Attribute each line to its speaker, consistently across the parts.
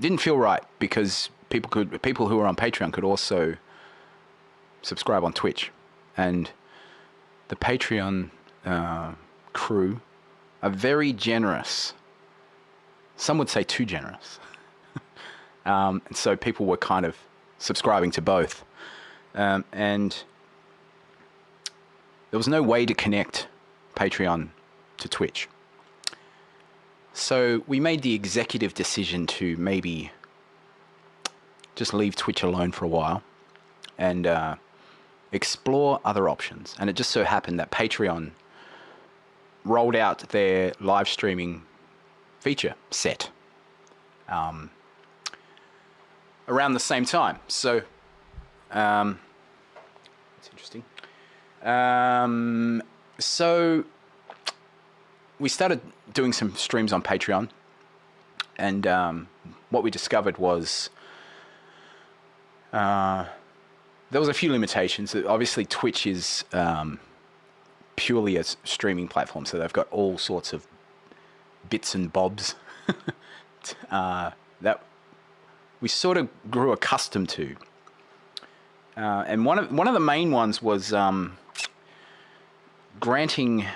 Speaker 1: didn't feel right because people who are on Patreon could also subscribe on Twitch, and the Patreon crew are very generous. Some would say too generous. And so people were kind of subscribing to both. And there was no way to connect Patreon to Twitch. So we made the executive decision to maybe just leave Twitch alone for a while and explore other options. And it just so happened that Patreon rolled out their live streaming feature set around the same time. So it's interesting. So we started doing some streams on Patreon, and what we discovered was there was a few limitations. Obviously, Twitch is purely a streaming platform, so they've got all sorts of bits and bobs that we sort of grew accustomed to. And one of the main ones was granting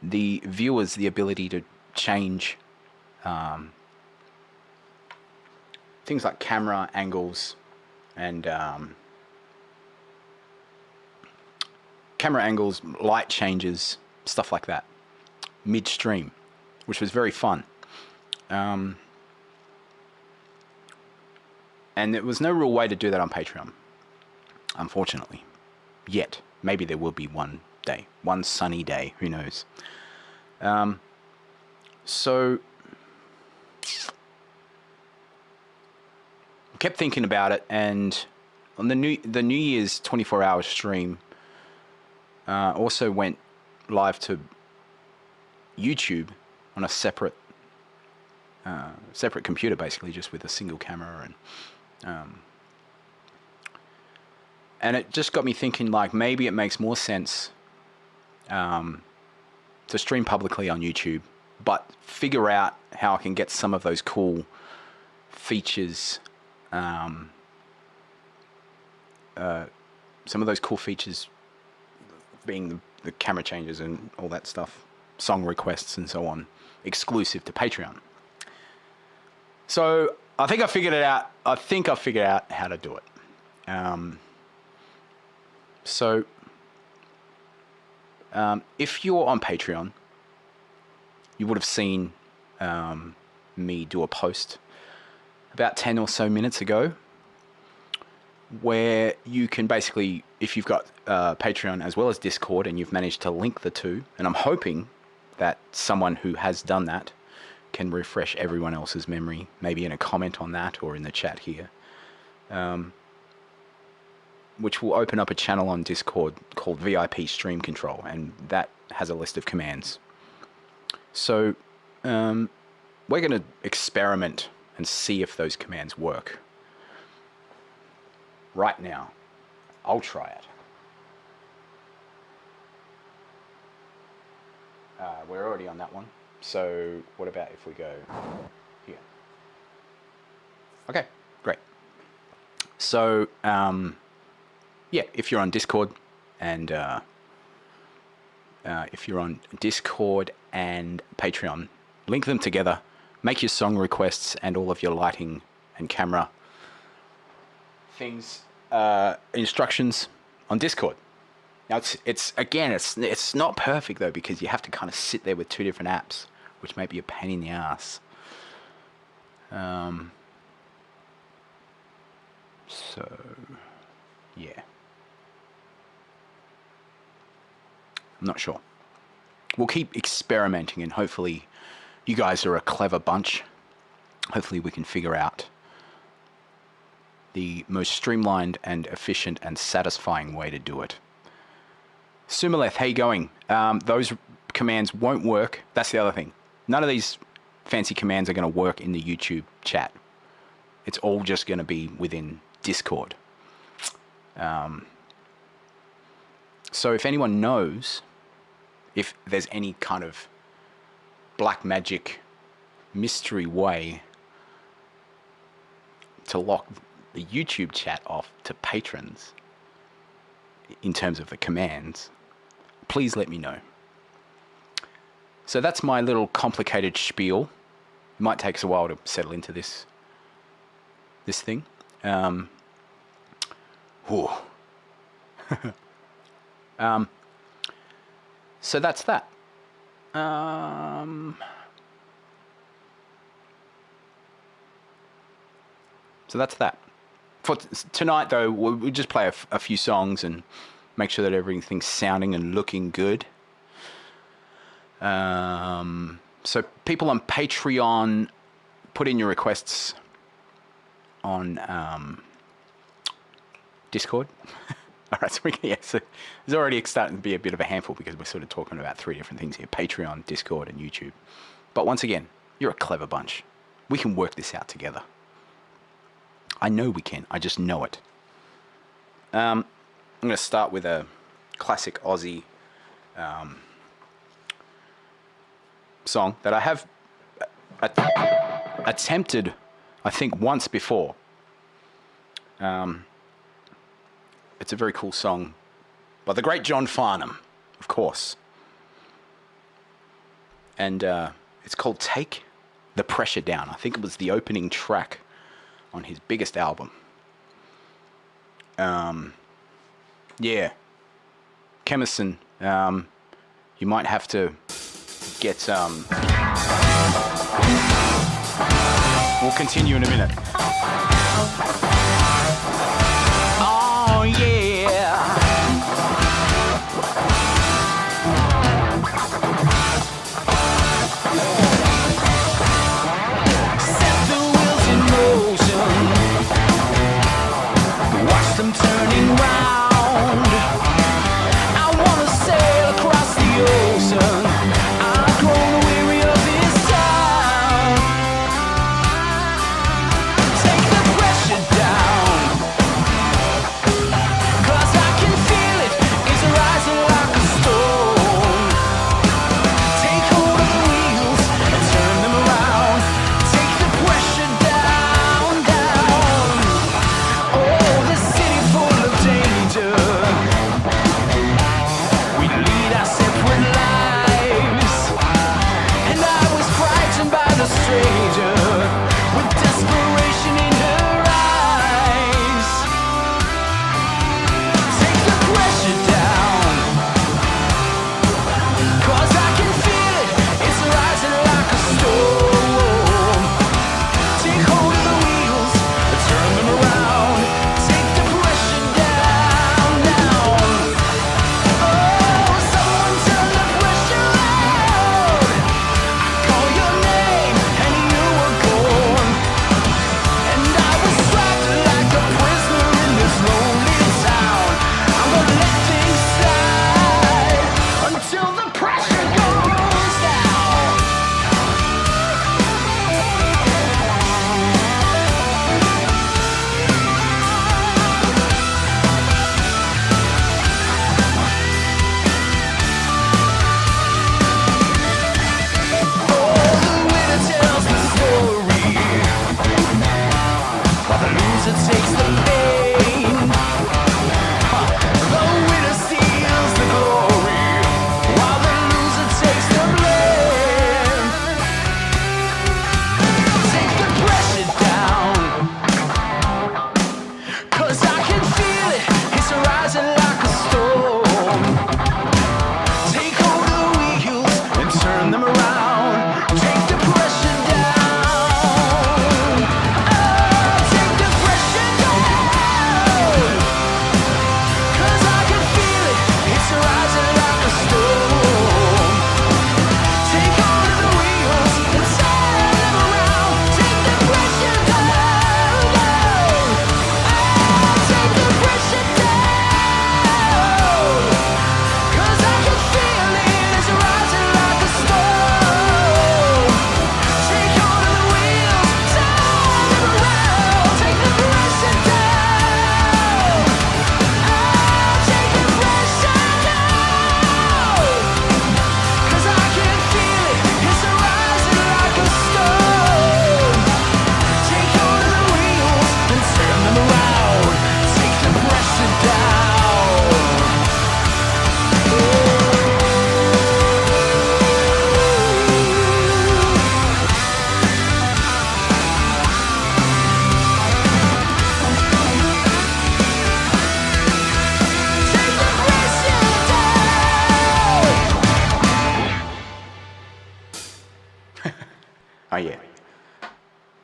Speaker 1: the viewers the ability to change things like camera angles and light changes, stuff like that, mid-stream, which was very fun. And there was no real way to do that on Patreon, unfortunately, yet. Maybe there will be one day, one sunny day, who knows. So I kept thinking about it, and on the New Year's 24-hour stream also went live to YouTube on a separate computer, basically, just with a single camera, and it just got me thinking, like, maybe it makes more sense to stream publicly on YouTube, but figure out how I can get some of those cool features, being the camera changes and all that stuff, song requests and so on, exclusive to Patreon. So I think I figured it out. I think I figured out how to do it. So if you're on Patreon, you would have seen me do a post about 10 or so minutes ago where you can basically, if you've got Patreon as well as Discord and you've managed to link the two, and I'm hoping that someone who has done that can refresh everyone else's memory, maybe in a comment on that or in the chat here, which will open up a channel on Discord called VIP Stream Control, and that has a list of commands. So we're going to experiment and see if those commands work. Right now, I'll try it. We're already on that one. So what about if we go here? Okay, great. So yeah, if you're on Discord and Patreon, link them together, make your song requests and all of your lighting and camera things, instructions on Discord. Now it's not perfect though, because you have to kind of sit there with two different apps, which may be a pain in the ass. So yeah, I'm not sure. We'll keep experimenting, and hopefully you guys are a clever bunch. Hopefully we can figure out the most streamlined and efficient and satisfying way to do it. Sumaleth, how you going? Those commands won't work. That's the other thing. None of these fancy commands are going to work in the YouTube chat. It's all just going to be within Discord. So if anyone knows if there's any kind of black magic mystery way to lock the YouTube chat off to patrons in terms of the commands, please let me know. So that's my little complicated spiel. It might take us a while to settle into this thing. So that's that. So that's that. For tonight, though, we'll just play a few songs and make sure that everything's sounding and looking good. So people on Patreon, put in your requests on Discord. All right, so so there's already starting to be a bit of a handful because we're sort of talking about 3 different things here: Patreon, Discord, and YouTube. But once again, you're a clever bunch. We can work this out together. I know we can. I just know it. I'm going to start with a classic Aussie song that I have attempted, I think, once before. It's a very cool song by the great John Farnham, of course. And it's called Take the Pressure Down. I think it was the opening track on his biggest album. Yeah. Kemison, you might have to get some... We'll continue in a minute. Oh, yeah. Set the wheels in motion. Watch them turning round. I wanna sail across the ocean. I've grown weary of this town. Take the pressure down.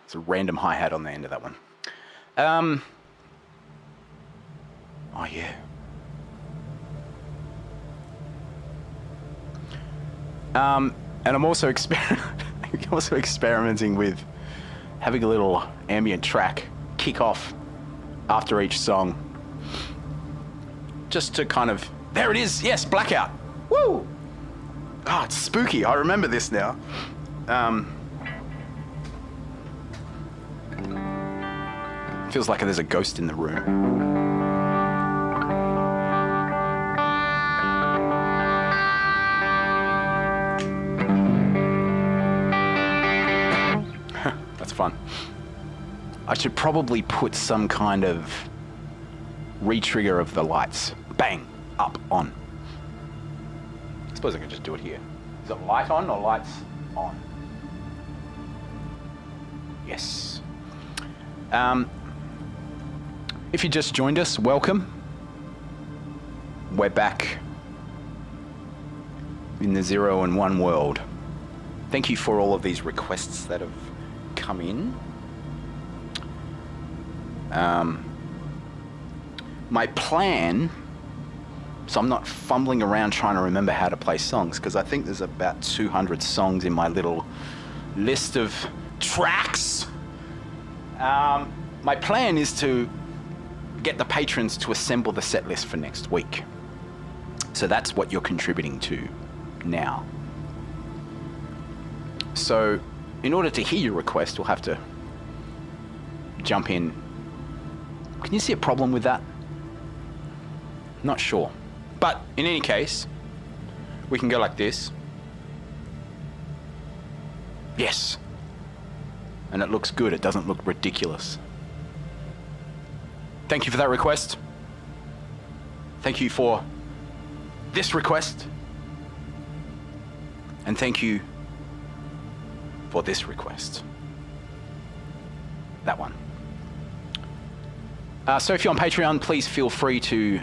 Speaker 1: It's a random hi-hat on the end of that one. Oh yeah. And I'm also experimenting with having a little ambient track kick off after each song. Just to kind of... There it is! Yes, Blackout! Woo! Oh, it's spooky. I remember this now. Feels like there's a ghost in the room. That's fun. I should probably put some kind of re-trigger of the lights. Bang! Up, on. I suppose I could just do it here. Is it light on or lights on? Yes. If you just joined us, welcome. We're back in the 0 and 1 world. Thank you for all of these requests that have come in. My plan, so I'm not fumbling around trying to remember how to play songs, because I think there's about 200 songs in my little list of tracks. My plan is to get the patrons to assemble the set list for next week. So that's what you're contributing to now. So in order to hear your request, we'll have to jump in. Can you see a problem with that? Not sure. But in any case, we can go like this. Yes. And it looks good. It doesn't look ridiculous. Thank you for that request. Thank you for this request. And thank you for this request. That one. So if you're on Patreon, please feel free to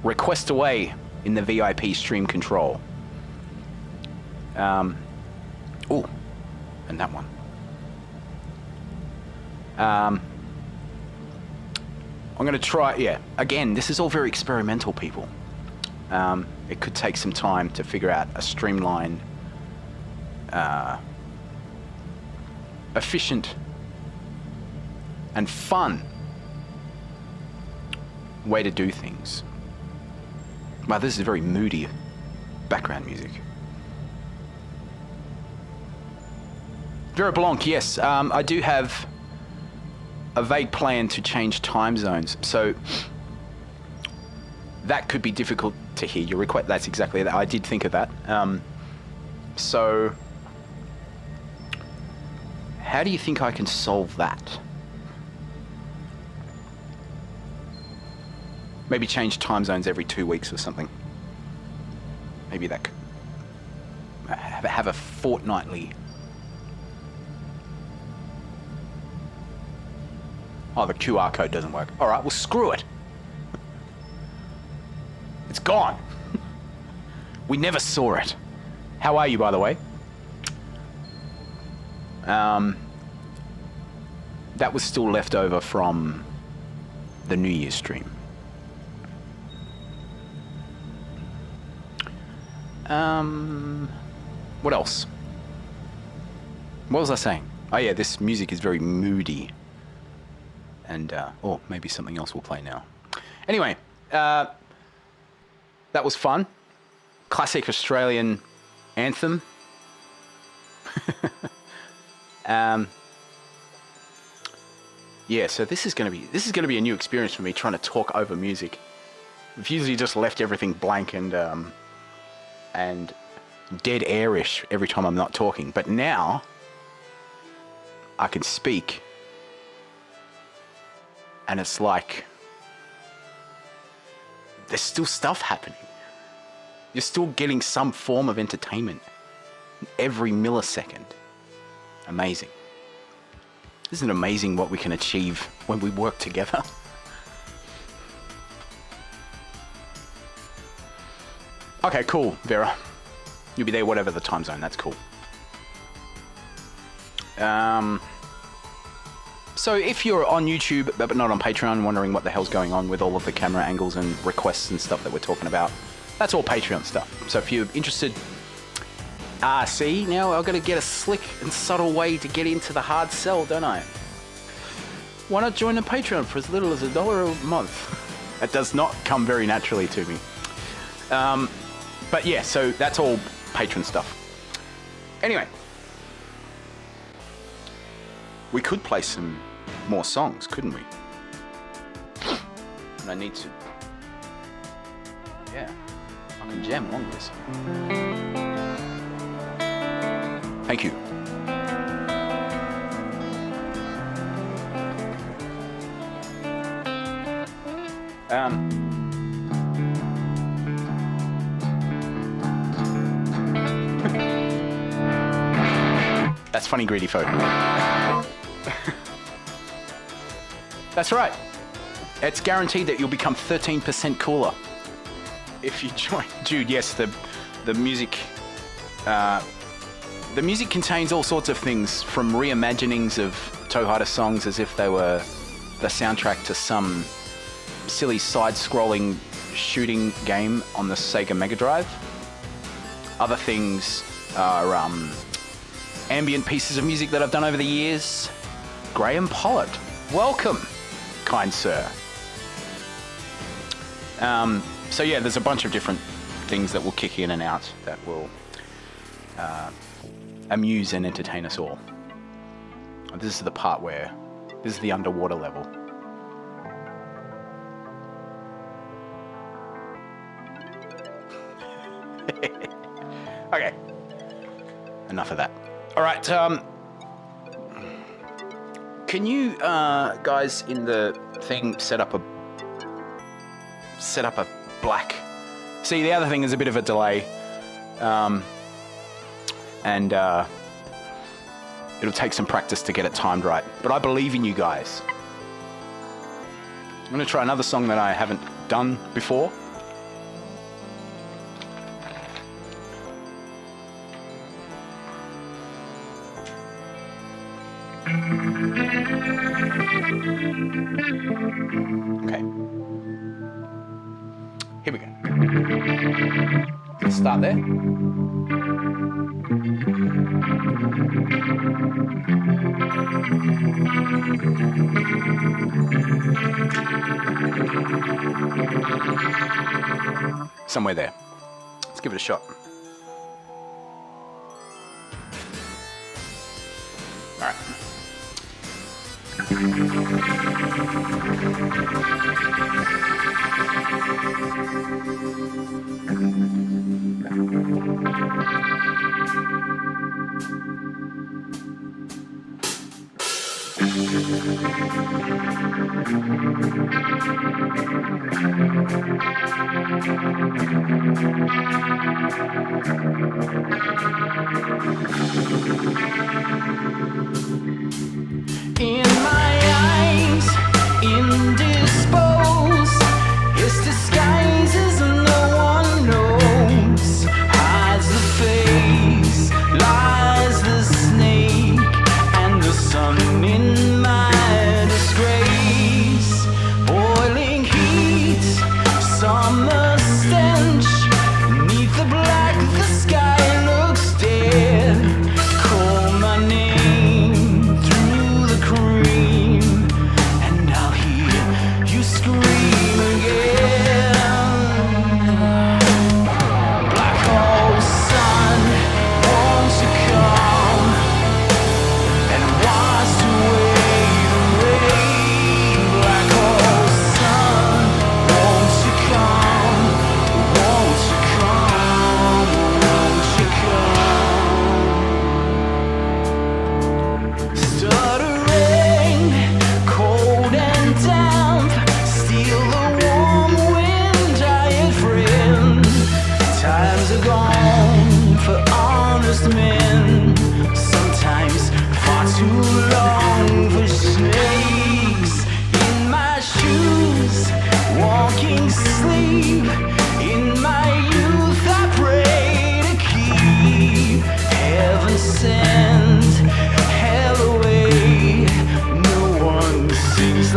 Speaker 1: request away in the VIP stream control. Oh, and that one. I'm going to try, again, this is all very experimental, people. It could take some time to figure out a streamlined, efficient, and fun way to do things. Wow, this is very moody background music. Vera Blanc, yes, I do have a vague plan to change time zones, so that could be difficult to hear your request. That's exactly that. I did think of that. So how do you think I can solve that? Maybe change time zones every 2 weeks or something. Maybe that could have a fortnightly. Oh, the QR code doesn't work. All right, well, screw it. It's gone. We never saw it. How are you, by the way? That was still left over from the New Year's stream. What else? What was I saying? Oh yeah, this music is very moody. And, or maybe something else will play now. Anyway, that was fun. Classic Australian anthem. Yeah, so this is gonna be a new experience for me, trying to talk over music. I've usually just left everything blank and dead airish every time I'm not talking, but now I can speak, and it's like there's still stuff happening. You're still getting some form of entertainment every millisecond. Amazing. Isn't it amazing what we can achieve when we work together? Okay, cool, Vera. You'll be there whatever the time zone, that's cool. So if you're on YouTube but not on Patreon, wondering what the hell's going on with all of the camera angles and requests and stuff that we're talking about, that's all Patreon stuff. So if you're interested, see, now I've got to get a slick and subtle way to get into the hard sell, don't I? Why not join the Patreon for as little as $1 a month? That does not come very naturally to me. But yeah, so that's all patron stuff. Anyway, we could play some more songs, couldn't we? And I need to. Yeah, I can jam along with this. Thank you. That's funny, greedy folk. That's right. It's guaranteed that you'll become 13% cooler if you join. Dude, yes, the music. The music contains all sorts of things, from reimaginings of Toehider songs as if they were the soundtrack to some silly side-scrolling shooting game on the Sega Mega Drive. Other things are ambient pieces of music that I've done over the years. Graham Pollard, welcome, kind sir. So yeah, there's a bunch of different things that will kick in and out that will amuse and entertain us all. This is the part where, this is the underwater level. Okay, enough of that. All right, can you guys in the thing set up a black? See, the other thing is a bit of a delay, and it'll take some practice to get it timed right. But I believe in you guys. I'm gonna try another song that I haven't done before. Okay. Here we go. Let's start there. Somewhere there. Let's give it a shot. All right. In my eyes, indisposed, its disguises no one knows. Hides the face, lies the snake, and the sun in my disgrace. Boiling heat, summer stench, neath the black the sky looks dead. Call my name through the cream.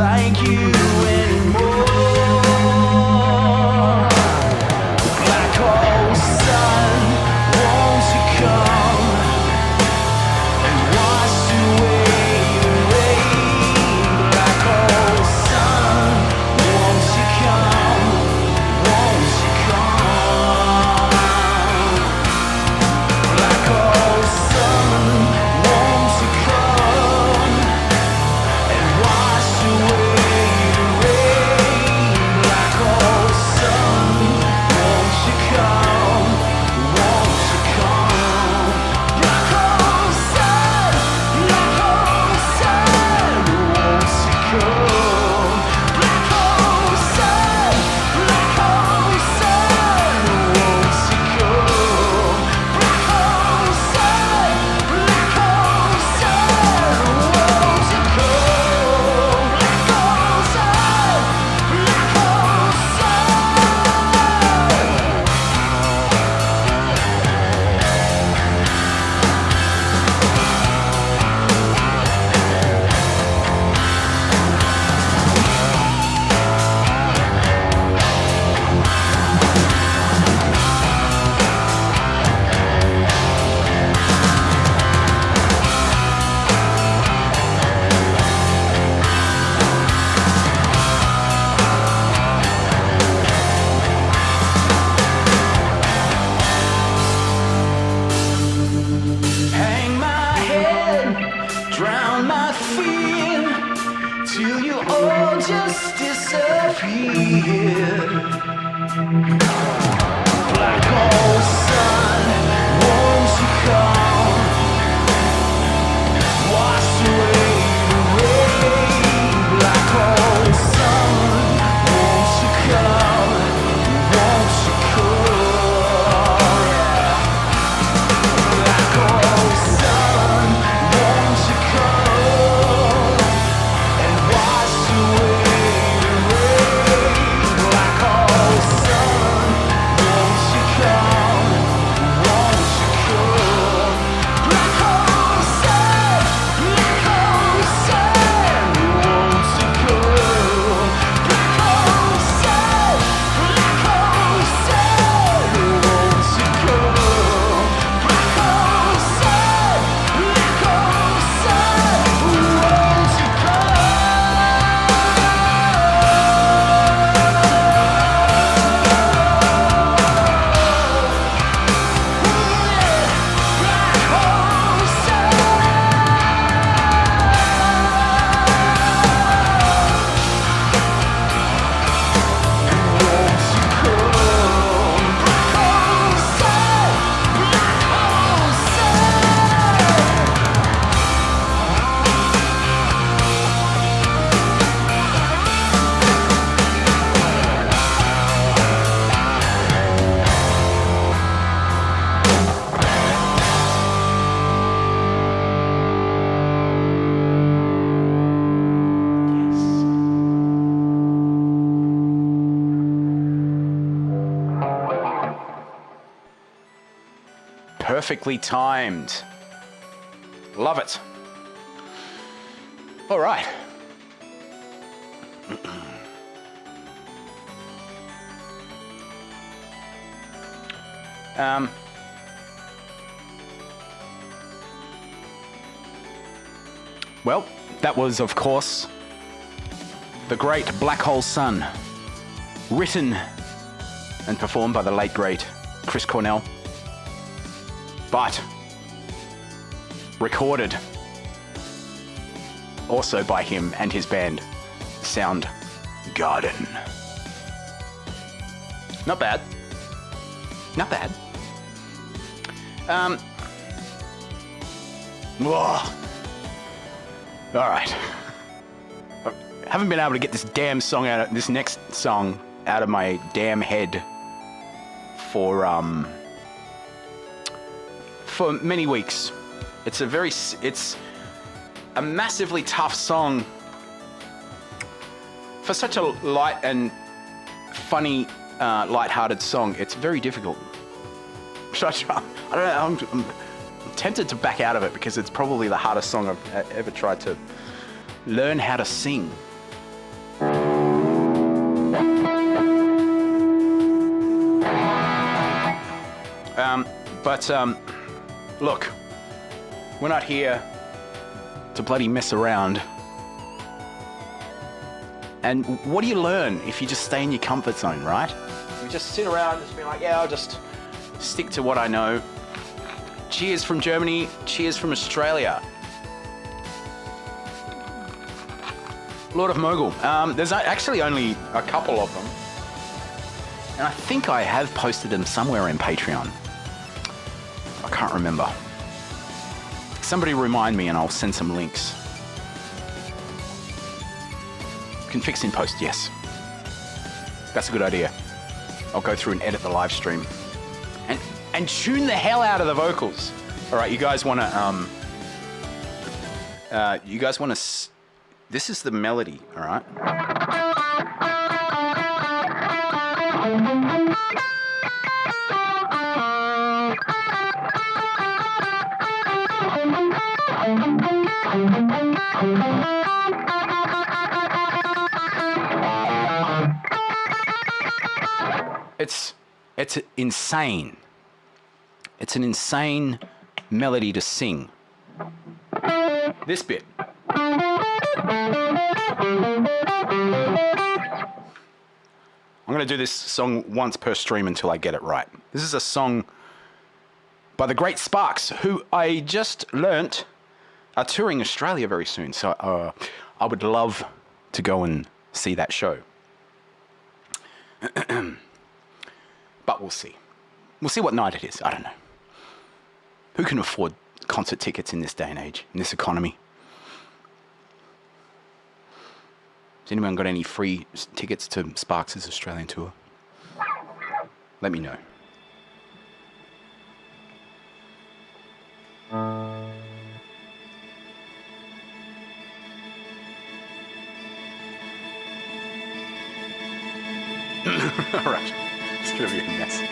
Speaker 1: like you anymore. Black hole sun, won't you come and wash away the rain? Black hole sun, won't you come? Won't you come? Black hole sun, won't you come and wash away the rain? Black hole sun, won't you come? Won't you come? Black hole sun, won't you come? Black hole sun, won't you come? Black hole sun, won't you come? Black hole sun, hang my head, drown my fear, till you all just disappear. Black hole sun, won't you come? Wash away the rain. Black hole sun, won't you come? Won't you come? Yeah. Black hole sun, won't you come and wash away the rain? Black hole sun, won't you come? Won't you come? Black hole sun, won't you come? Black hole sun, won't you come? Black hole sun, won't you Perfectly timed. Love it. All right. Well, that was, of course, the great Black Hole Sun, written and performed by the late, great Chris Cornell, but recorded also by him and his band, Soundgarden. Not bad. Not bad. All right. I haven't been able to get this damn song out, this next song out of my damn head for many weeks. It's a massively tough song for such a light and funny, light-hearted song. It's very difficult. I don't know. I'm tempted to back out of it because it's probably the hardest song I've ever tried to learn how to sing. But look, we're not here to bloody mess around. And what do you learn if you just stay in your comfort zone, right? You just sit around and just be like, yeah, I'll just stick to what I know. Cheers from Germany, cheers from Australia. Lord of Mogul. There's actually only a couple of them. And I think I have posted them somewhere in Patreon. I can't remember. Somebody remind me and I'll send some links. Can fix in post, yes. That's a good idea. I'll go through and edit the live stream. And tune the hell out of the vocals. All right, you guys want to, this is the melody, all right? It's insane. It's an insane melody to sing. This bit. I'm going to do this song once per stream until I get it right. This is a song by the great Sparks, who I just learnt are touring Australia very soon. So I would love to go and see that show. But we'll see. We'll see what night it is. I don't know. Who can afford concert tickets in this day and age, in this economy? Has anyone got any free tickets to Sparks' Australian tour? Let me know. All right. It's going to be a mess.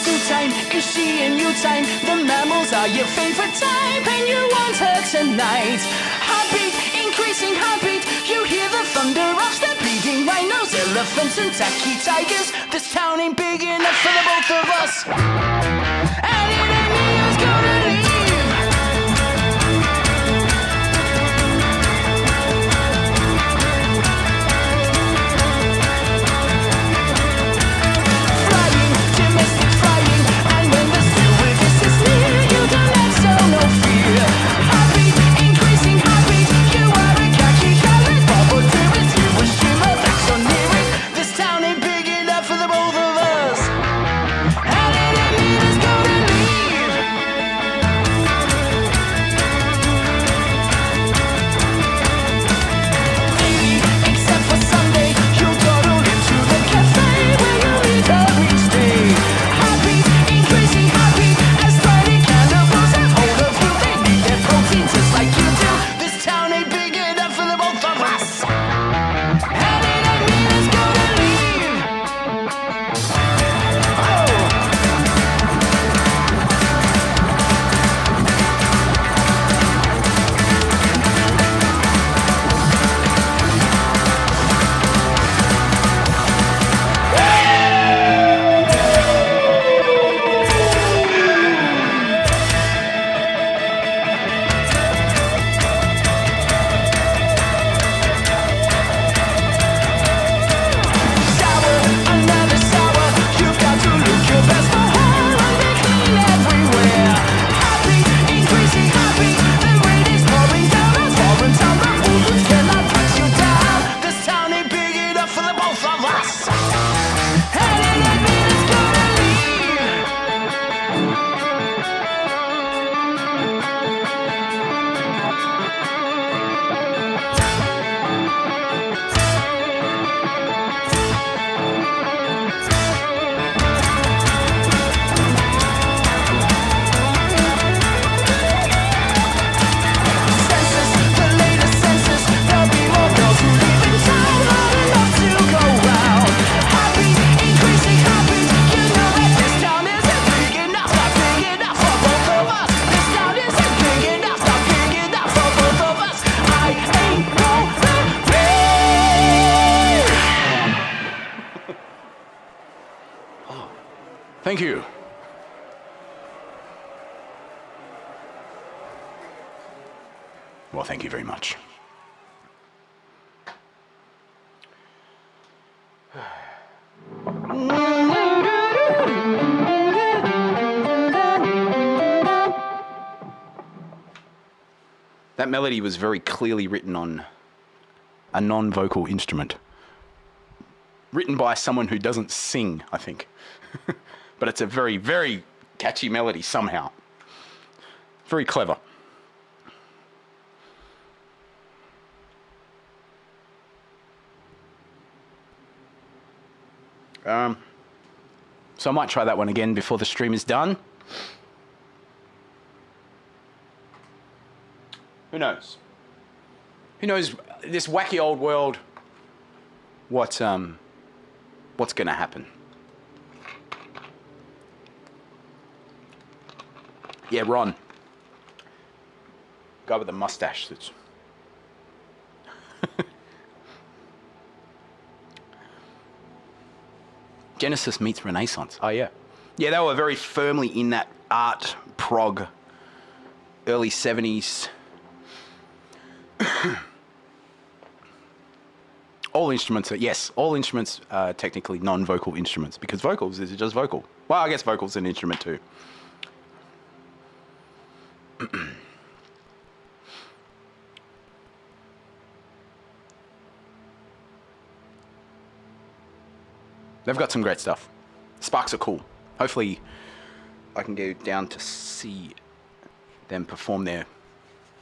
Speaker 2: Zoo time, Ishi and you time. The mammals are your favorite type, and you want her tonight. Heartbeat, increasing heartbeat. You hear the thunder of stampeding rhinos, elephants, and tacky tigers. This town ain't big enough for the both of us. And it ain't me who's gonna leave. This town ain't big enough for the both of us. And it ain't me that's gonna leave.
Speaker 1: Thank you. Well, thank you very much. That melody was very clearly written on a non-vocal instrument. Written by someone who doesn't sing, I think. But it's a very, very catchy melody somehow. Very clever. So I might try that one again before the stream is done. Who knows? Who knows this wacky old world? What's going to happen? Yeah, Ron. Guy with the mustache. That's Genesis meets Renaissance. Oh, yeah. Yeah, they were very firmly in that art prog, early 70s. All instruments are, yes, all instruments are technically non-vocal instruments because vocals is just vocal. Well, I guess vocals an instrument too. They've got some great stuff. Sparks are cool. Hopefully I can go down to see them perform their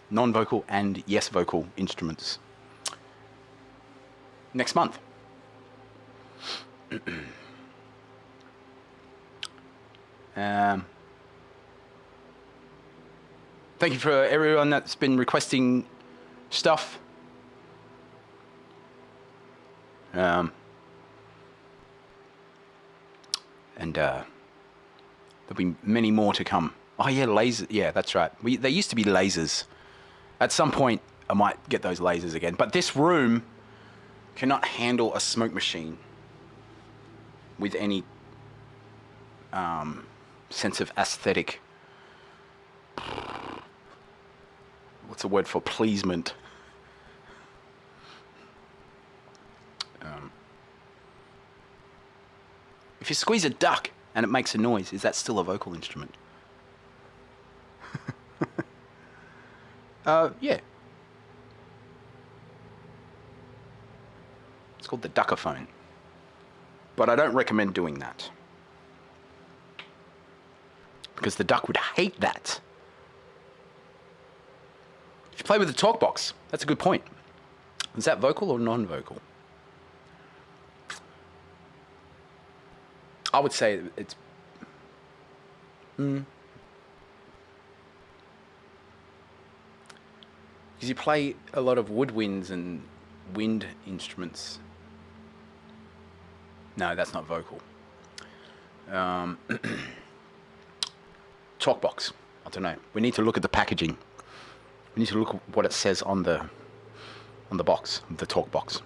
Speaker 1: non-vocal and yes vocal instruments next month. Thank you for everyone that's been requesting stuff. And there'll be many more to come. Oh yeah, lasers. Yeah, that's right. There used to be lasers. At some point, I might get those lasers again. But this room cannot handle a smoke machine with any sense of aesthetic. What's the word for pleasement? If you squeeze a duck and it makes a noise, is that still a vocal instrument? Yeah. It's called the duckophone. But I don't recommend doing that. Because the duck would hate that. If you play with the talk box, that's a good point. Is that vocal or non-vocal? I would say it's... Because you play a lot of woodwinds and wind instruments. No, that's not vocal. Talk box. I don't know. We need to look at the packaging. We need to look at what it says on the box, the talk box.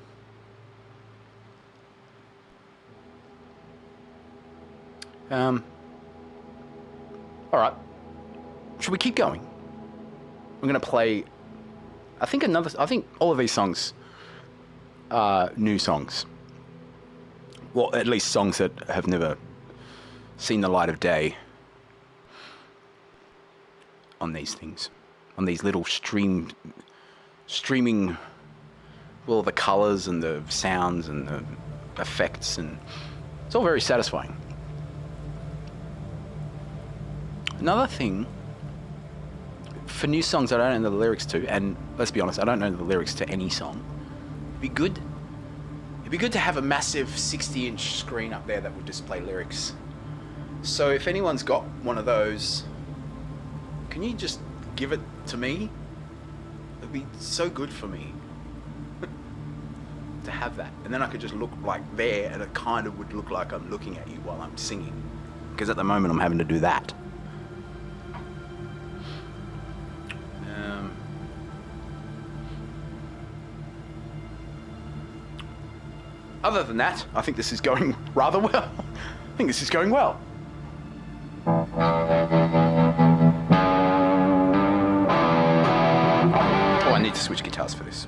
Speaker 1: All right. Should we keep going? We're gonna play. I think all of these songs are new songs. Well, at least songs that have never seen the light of day on these things, on these little streaming. Well, the colors and the sounds and the effects, and it's all very satisfying. Another thing, for new songs I don't know the lyrics to, and let's be honest, I don't know the lyrics to any song, it'd be good to have a massive 60-inch screen up there that would display lyrics. So if anyone's got one of those, can you just give it to me? It'd be so good for me to have that. And then I could just look like there, and it kind of would look like I'm looking at you while I'm singing. Because at the moment I'm having to do that. Other than that, I think this is going rather well. I think this is going well. to switch guitars for this.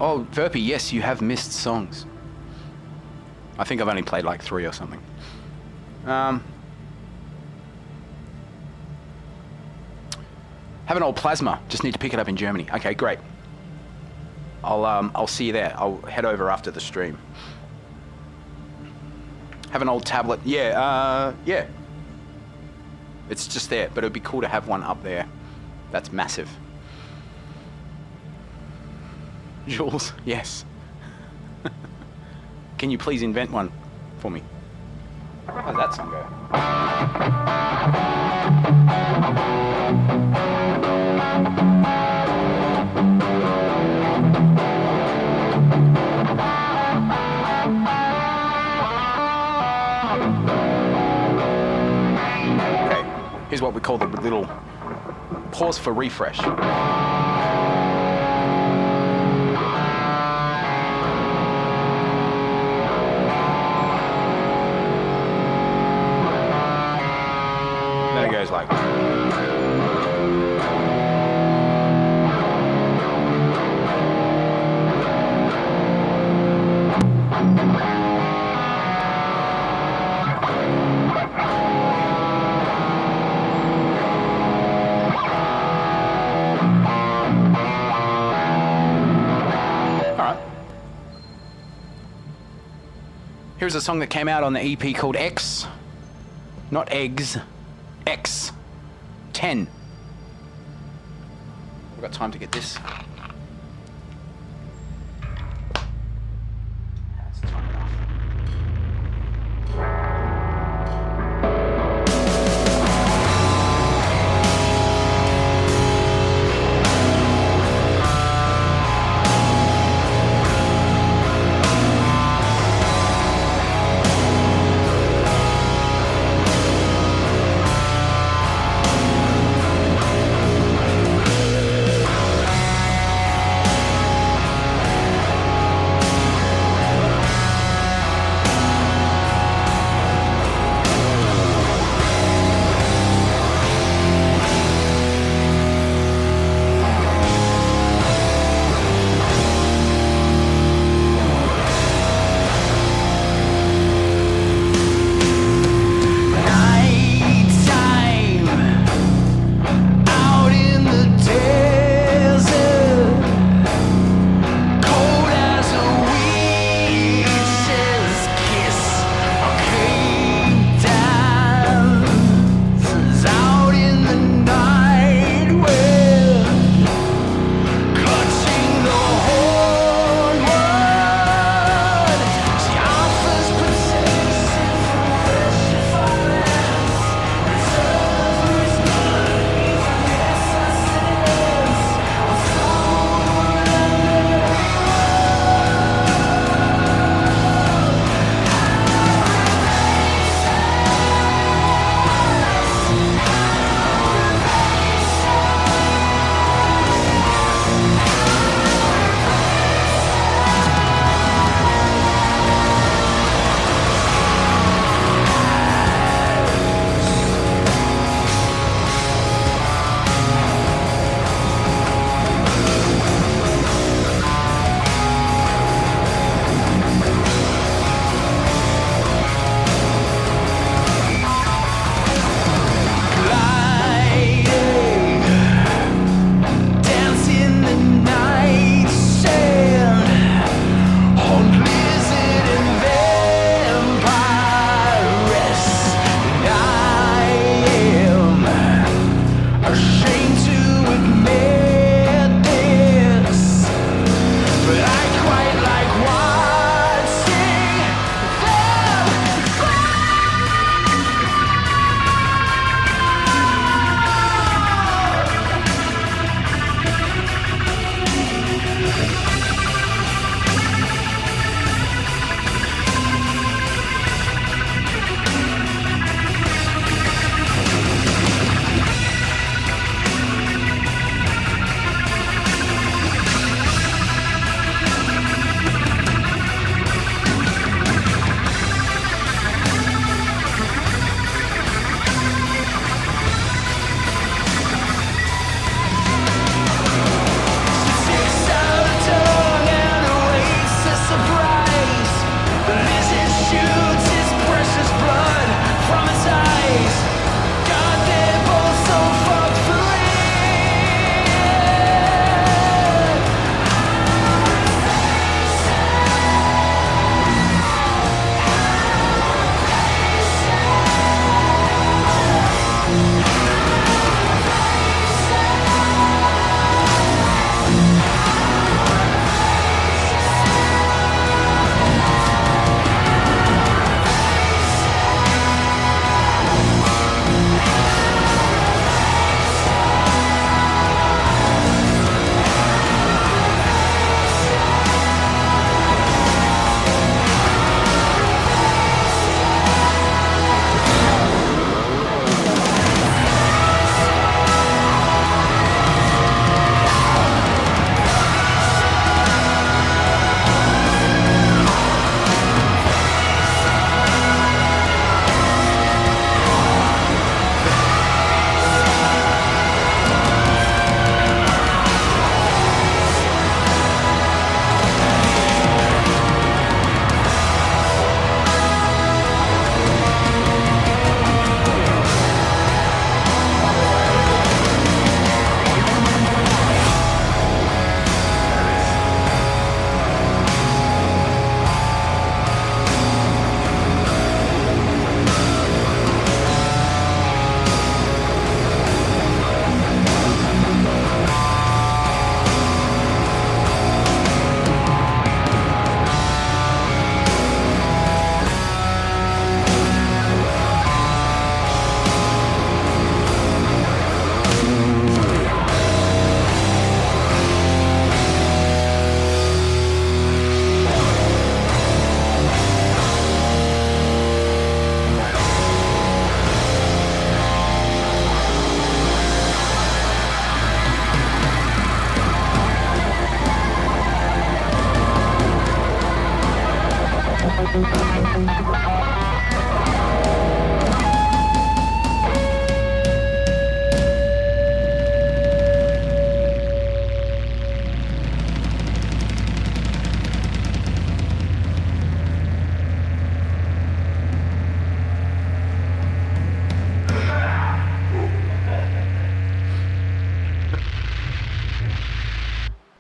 Speaker 1: Oh, Verpy, yes, you have missed songs. I think I've only played like 3 or something. Have an old plasma. Just need to pick it up in Germany. Okay, great. I'll see you there. I'll head over after the stream. Have an old tablet. Yeah, yeah. It's just there, but it'd be cool to have one up there. That's massive. Jules, yes. Can you please invent one for me? How does that song go? Okay, here's what we call the little pause for refresh. Goes like here's a song that came out on the EP called X, not Eggs. X 10. We've got time to get this. That's time enough.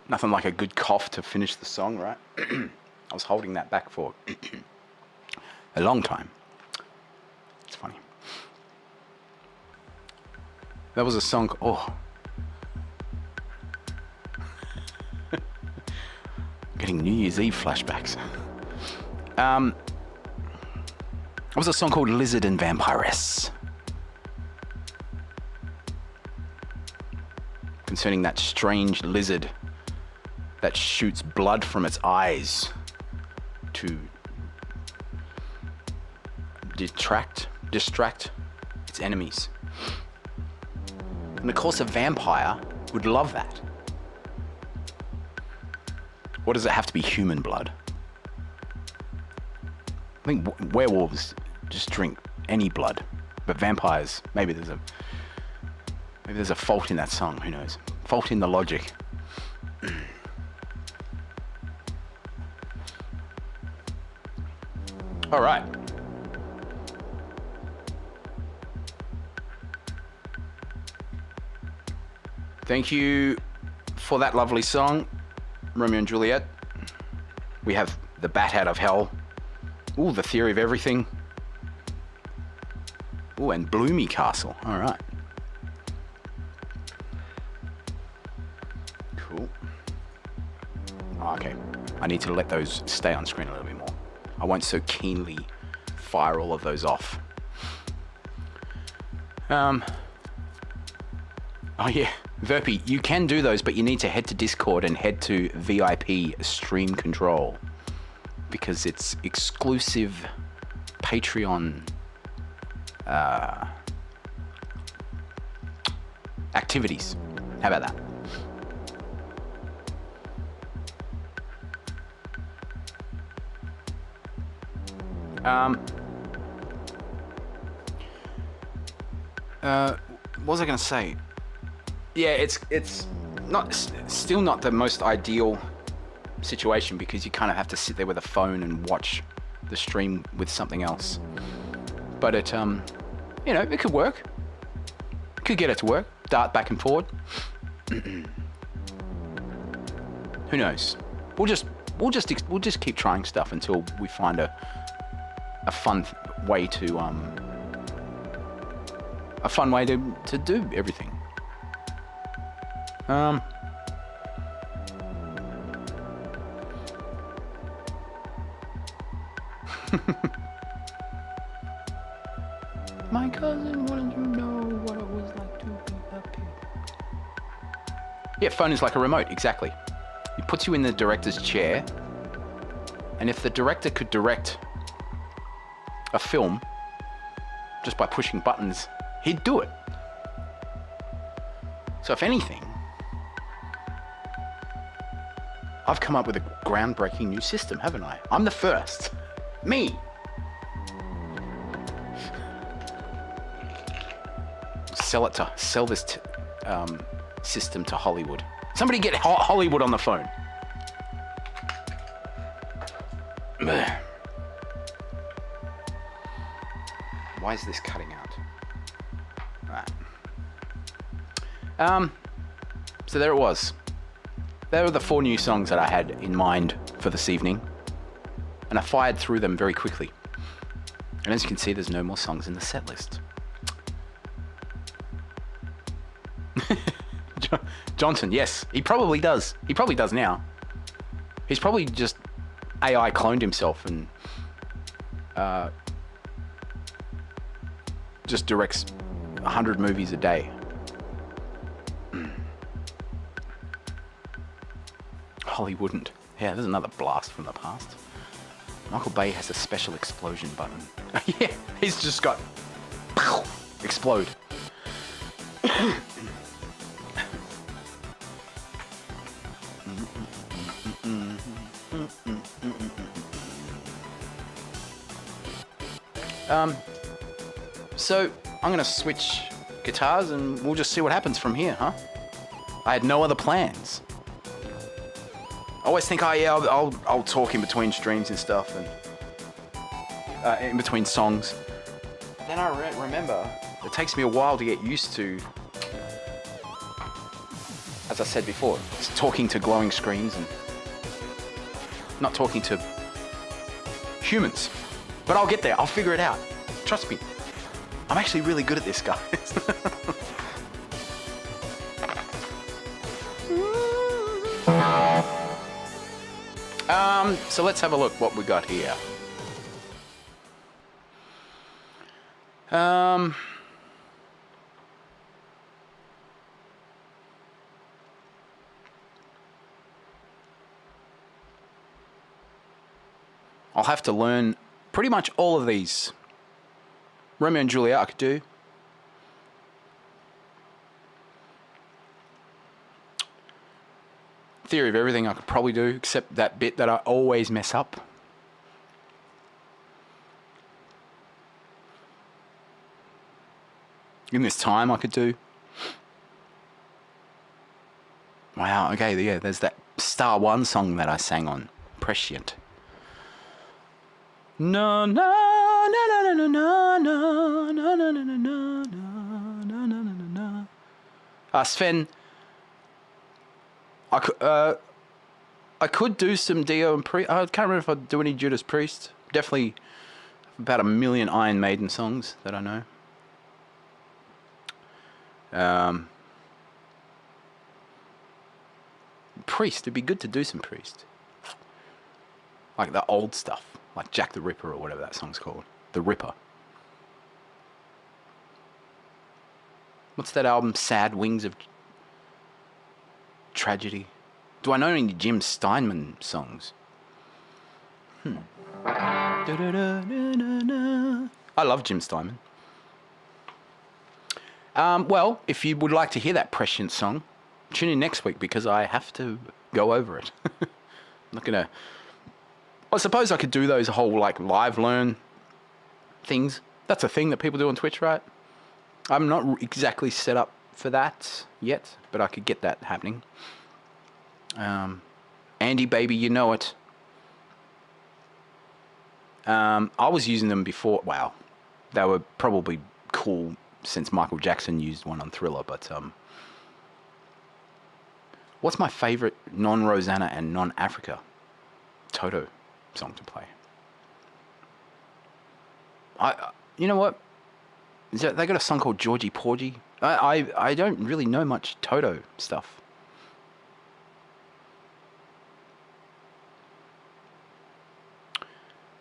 Speaker 1: Nothing like a good cough to finish the song, right? I was holding that back for a long time. It's funny. That was a song. Oh. Getting New Year's Eve flashbacks. That was a song called Lizard and Vampiress. Concerning that strange lizard that shoots blood from its eyes to distract its enemies. And of course a vampire would love that. Or does it have to be human blood? I think werewolves just drink any blood, but vampires, maybe there's a fault in that song, who knows? Fault in the logic. All right. Thank you for that lovely song, Romeo and Juliet. We have the Bat Out of Hell. Ooh, The Theory of Everything. Ooh, and Bloomy Castle. All right. Cool. Okay. I need to let those stay on screen a little bit more. I won't so keenly fire all of those off. Oh yeah, Verpy, you can do those, but you need to head to Discord and head to VIP Stream Control because it's exclusive Patreon activities. How about that? What was I going to say? Yeah, it's still not the most ideal situation because you kind of have to sit there with a phone and watch the stream with something else. But it, it could work. Could get it to work. Dart back and forward. Who knows? We'll just keep trying stuff until we find a fun way to do everything. My cousin wanted to know what it was like to be a pig. Yeah, phone is like a remote, exactly. It puts you in the director's chair, and if the director could direct a film just by pushing buttons, he'd do it. So if anything, I've come up with a groundbreaking new system, haven't I? I'm the first. Me. Sell this system to Hollywood. Somebody get Hollywood on the phone. Why is this cutting out? Right. So there it was. There were the 4 new songs that I had in mind for this evening, and I fired through them very quickly. And as you can see, there's no more songs in the set list. Johnson, yes, he probably does. He probably does now. He's probably just AI cloned himself and just directs 100 movies a day. Holly wouldn't. Yeah, there's another blast from the past. Michael Bay has a special explosion button. Yeah, he's just got explode. So I'm going to switch guitars and we'll just see what happens from here, huh? I had no other plans. I always think, oh yeah, I'll talk in between streams and stuff, and in between songs. Then I remember it takes me a while to get used to, as I said before, it's talking to glowing screens and not talking to humans. But I'll get there. I'll figure it out. Trust me. I'm actually really good at this, guys. So let's have a look what we got here. I'll have to learn pretty much all of these. Romeo and Juliet I could do. Theory of Everything I could probably do, except that bit that I always mess up. In This Time I could do. Wow, okay, yeah, there's that Star One song that I sang on Prescient. No, no, no, no, no, no, no, no, no, no, no, no, no, no, no, no. Sven, I could do some Dio and Priest. I can't remember if I'd do any Judas Priest. Definitely about 1 million Iron Maiden songs that I know. Priest, it'd be good to do some Priest. Like the old stuff. Like Jack the Ripper or whatever that song's called. The Ripper. What's that album? Sad Wings of Tragedy. Do I know any Jim Steinman songs? I love Jim Steinman. Well, if you would like to hear that Prescient song, tune in next week because I have to go over it. I'm not gonna... I suppose I could do those whole like live learn things. That's a thing that people do on Twitch, right? I'm not exactly set up for that yet, but I could get that happening. Andy Baby, you know it. I was using them before. Wow, they were probably cool since Michael Jackson used one on Thriller. But what's my favorite non-Rosanna and non-Africa Toto song to play? You know what? They got a song called Georgie Porgy. I don't really know much Toto stuff.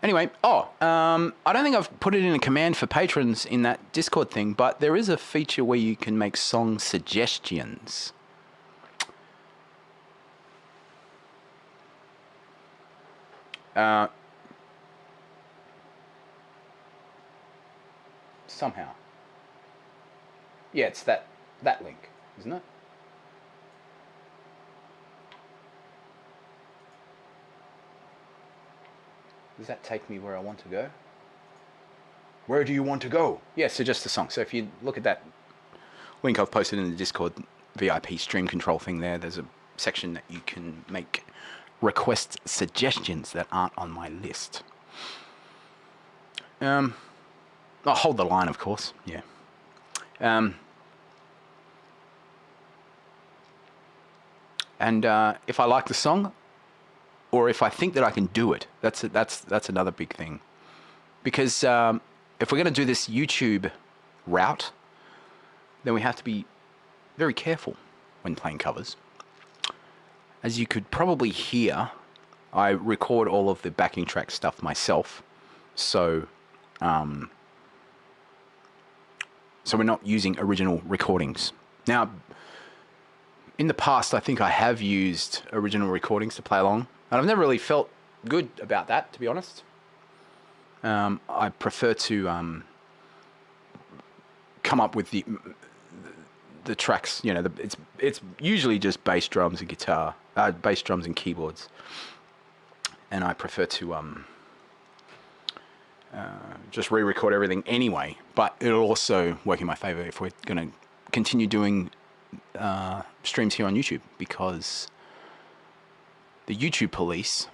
Speaker 1: Anyway, I don't think I've put it in a command for patrons in that Discord thing, but there is a feature where you can make song suggestions. Somehow. Yeah, it's that link, isn't it? Does that take me where I want to go? Where do you want to go? Yeah, suggest a song. So if you look at that link I've posted in the Discord VIP stream control thing there's a section that you can make request suggestions that aren't on my list. I'll hold the line, of course. Yeah. And if I like the song, or if I think that I can do it, that's another big thing. Because if we're going to do this YouTube route, then we have to be very careful when playing covers. As you could probably hear, I record all of the backing track stuff myself, so we're not using original recordings. Now, in the past, I think I have used original recordings to play along, and I've never really felt good about that, to be honest. I prefer to come up with the tracks. You know, it's usually just bass drums and guitar, bass drums and keyboards, and I prefer to just re-record everything anyway. But it'll also work in my favor if we're going to continue doing streams here on YouTube, because the YouTube police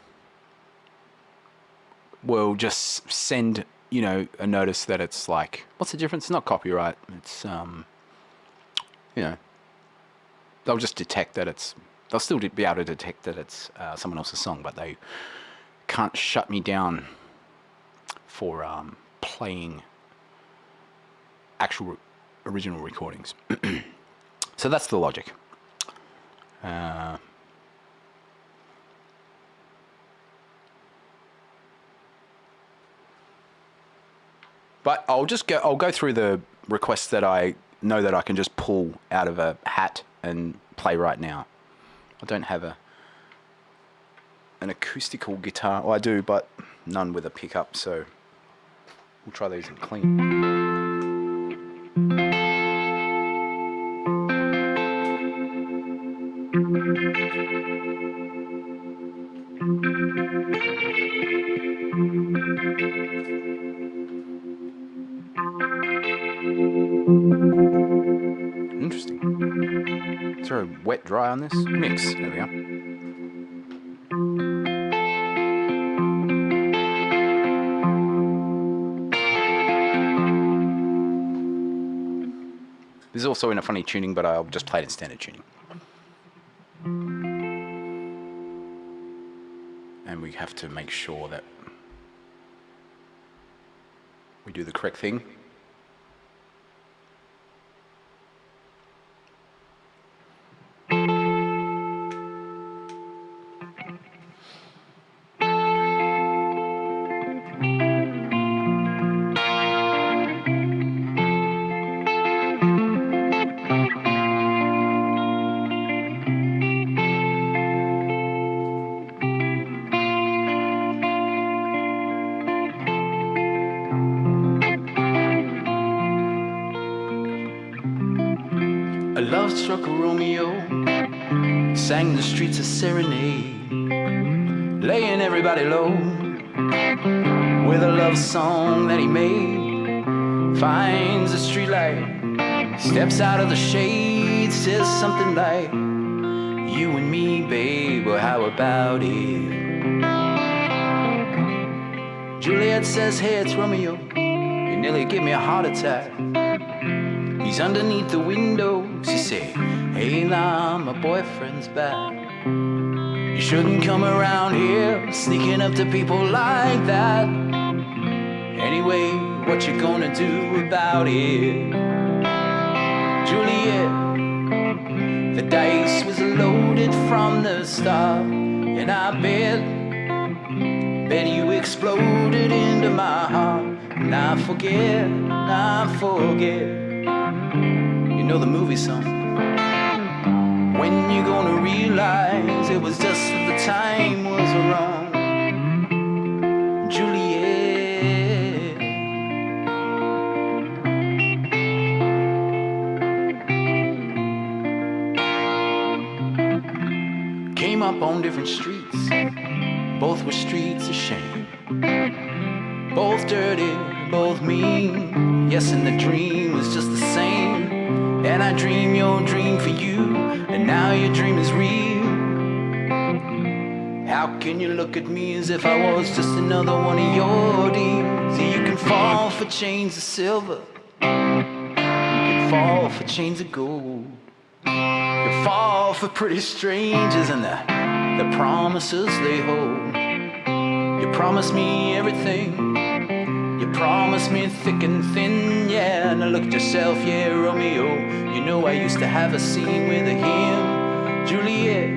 Speaker 1: will just send, you know, a notice that it's like, what's the difference? It's not copyright. It's, you know, they'll just detect that it's, they'll still be able to detect that it's someone else's song, but they can't shut me down for playing actual original recordings. So that's the logic. But I'll go through the requests that I know that I can just pull out of a hat and play right now. I don't have an acoustical guitar. Well, I do, but none with a pickup, so we'll try these in clean. Interesting. Is there a wet dry on this? Mix. There we go. This is also in a funny tuning, but I'll just play it in standard tuning. And we have to make sure that we do the correct thing. A love-struck Romeo sang the streets a serenade, laying everybody low with a love song that he made. Finds a streetlight, steps out of the shade, says something like, "You and me, babe, well, how about it?" Juliet says, "Hey, it's Romeo, you nearly gave me a heart attack." He's underneath the window. She say, "Hey, now my boyfriend's back. You shouldn't come around here sneaking up to people like that. Anyway, what you gonna do about it?" Juliet, the dice was loaded from the start, and I bet you exploded into my heart. And I forget. You know the movie song. When you gonna realize it was just that the time was wrong? Juliet. Came up on different streets. Both were streets of shame. Both dirty, both mean. Yes, and the dream was just the same. And I dream your dream for you, and now your dream is real. How can you look at me as if I was just another one of your deals? You can fall for chains of silver, you can fall for chains of gold, you can fall for pretty strangers and the promises they hold. You promised me everything, you promised me thick and thin, yeah. Now look at yourself, yeah, Romeo. You know I used to have a scene with him. Juliet,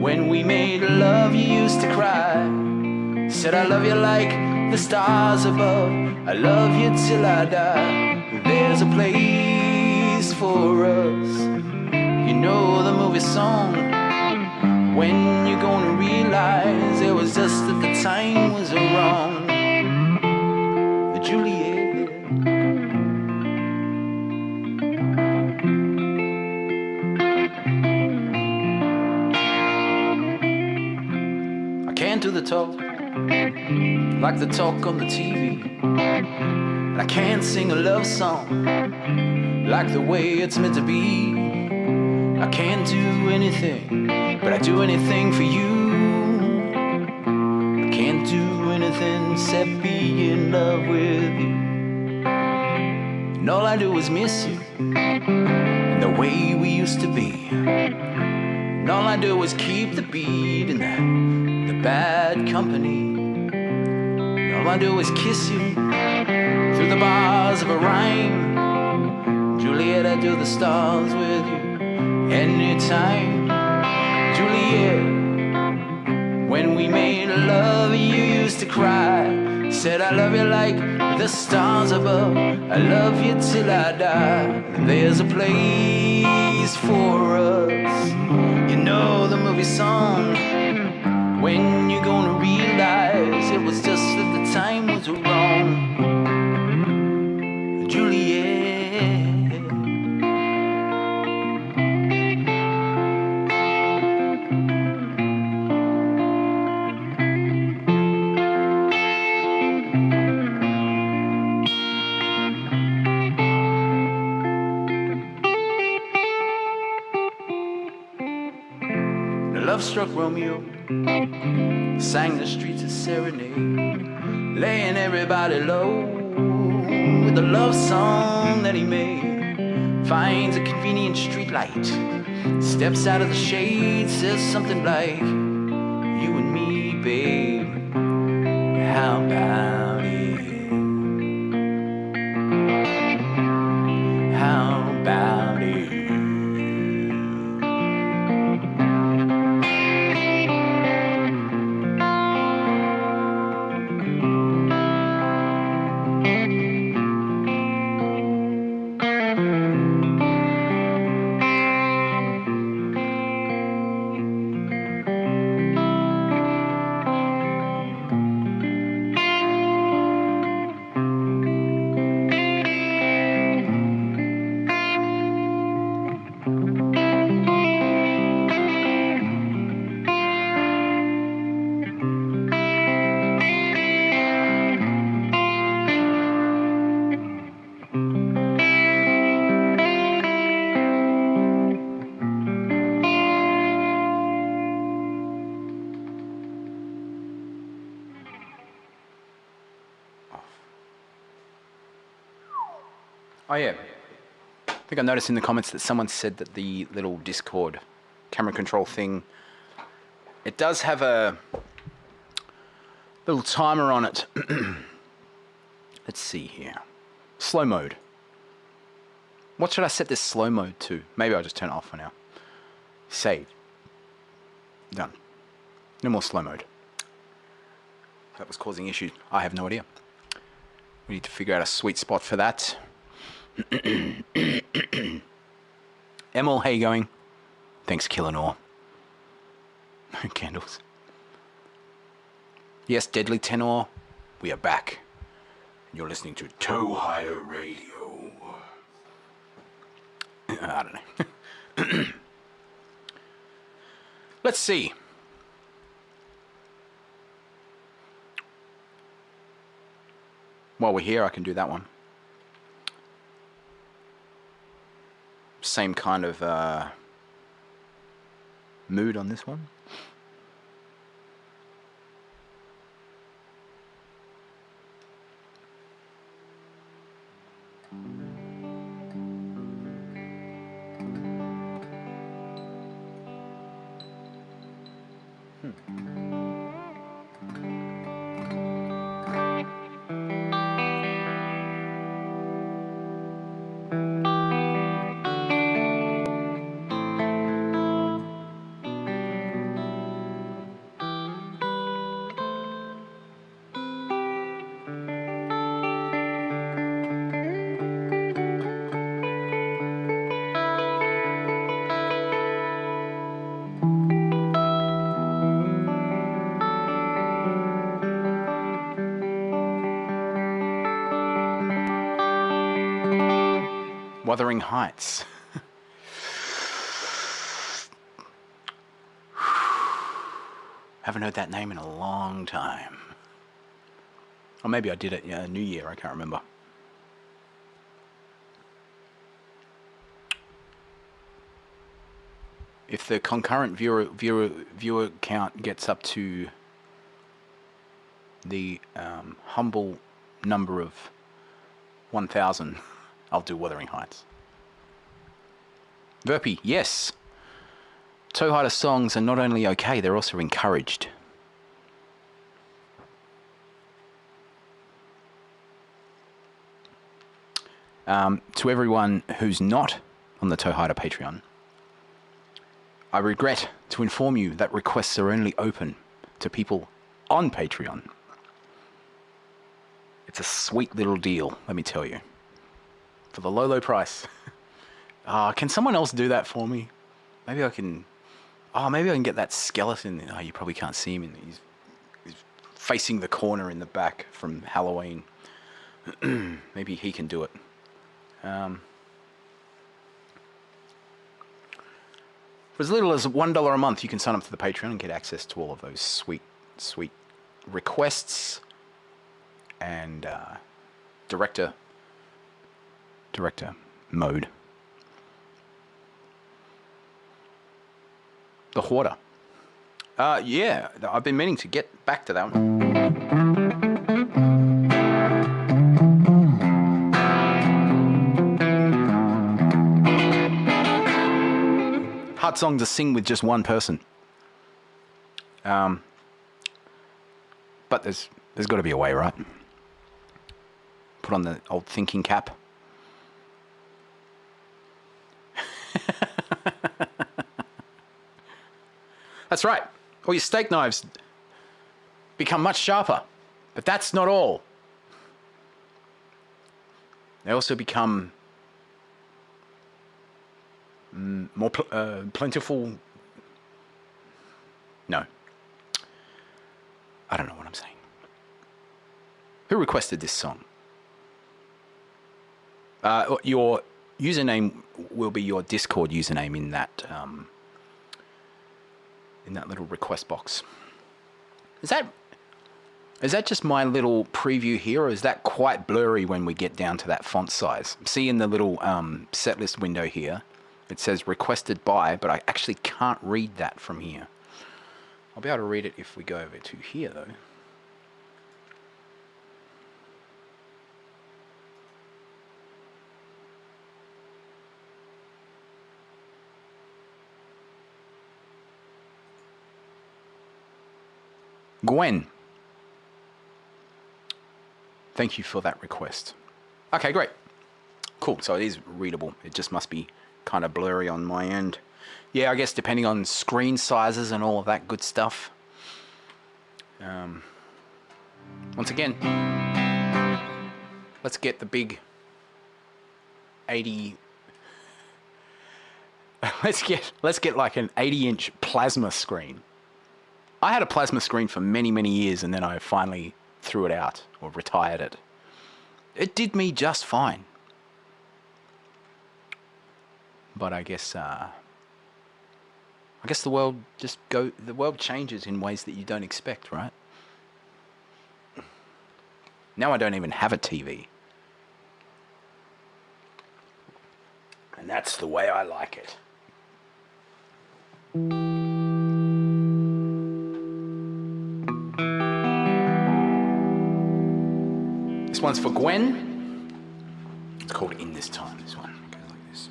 Speaker 1: when we made love, you used to cry. Said I love you like the stars above. I love you till I die. There's a place for us. You know the movie song. When you gonna realize it was just that the time was wrong? Juliet. I can't do the talk, like the talk on the TV. And I can't sing a love song like the way it's meant to be. I can't do anything, but I do anything for you. I can't do anything except be in love with you. And all I do is miss you, and the way we used to be. And all I do is keep the beat in the bad company. And all I do is kiss you through the bars of a rhyme. Juliet, I do the stars with you anytime. Juliet, when we made love, you used to cry. Said I love you like the stars above. I love you till I die. There's a place for us. You know the movie song. When you're gonna realize it was just that the time was wrong. Juliet. Love-struck Romeo sang the streets a serenade, laying everybody low with the love song that he made. Finds a convenient streetlight, steps out of the shade, says something like, "You and me, babe, how about it? How about it?" Oh yeah, I think I noticed in the comments that someone said that the little Discord camera control thing, it does have a little timer on it. Let's see here. Slow mode. What should I set this slow mode to? Maybe I'll just turn it off for now. Save. Done. No more slow mode. That was causing issues. I have no idea. We need to figure out a sweet spot for that. Emil, how you going? Thanks, Killinor. Candles. Yes, Deadly Tenor, we are back. You're listening to Toehider Radio. I don't know. Let's see. While we're here, I can do that one. Same kind of mood on this one. Wuthering Heights. Haven't heard that name in a long time. Or maybe I did it New Year, I can't remember. If the concurrent viewer count gets up to the humble number of 1,000, I'll do Wuthering Heights. Verpy, yes. Toehider songs are not only okay, they're also encouraged. To everyone who's not on the Toehider Patreon, I regret to inform you that requests are only open to people on Patreon. It's a sweet little deal, let me tell you. For the low, low price. Can someone else do that for me? Maybe I can... maybe I can get that skeleton. Oh, you probably can't see him. He's facing the corner in the back from Halloween. Maybe he can do it. For as little as $1 a month, you can sign up to the Patreon and get access to all of those sweet, sweet requests and director mode. The Hoarder. Yeah, I've been meaning to get back to that one. Hard song to sing with just one person. But there's got to be a way, right? Put on the old thinking cap. That's right. All your steak knives become much sharper. But that's not all. They also become more plentiful. No. I don't know what I'm saying. Who requested this song? Your username will be your Discord username in that little request box. Is that just my little preview here, or is that quite blurry when we get down to that font size? See in the little set list window here, it says requested by, but I actually can't read that from here. I'll be able to read it if we go over to here though. Gwen. Thank you for that request. Okay, great. Cool, so it is readable. It just must be kind of blurry on my end. Yeah, I guess depending on screen sizes and all of that good stuff. Once again, let's get the big 80... let's get like an 80-inch plasma screen. I had a plasma screen for many, many years, and then I finally threw it out or retired it. It did me just fine. But I guess the world changes in ways that you don't expect, right? Now I don't even have a TV. And that's the way I like it. This one's for Gwen. It's called In This Time, this one. It goes like this.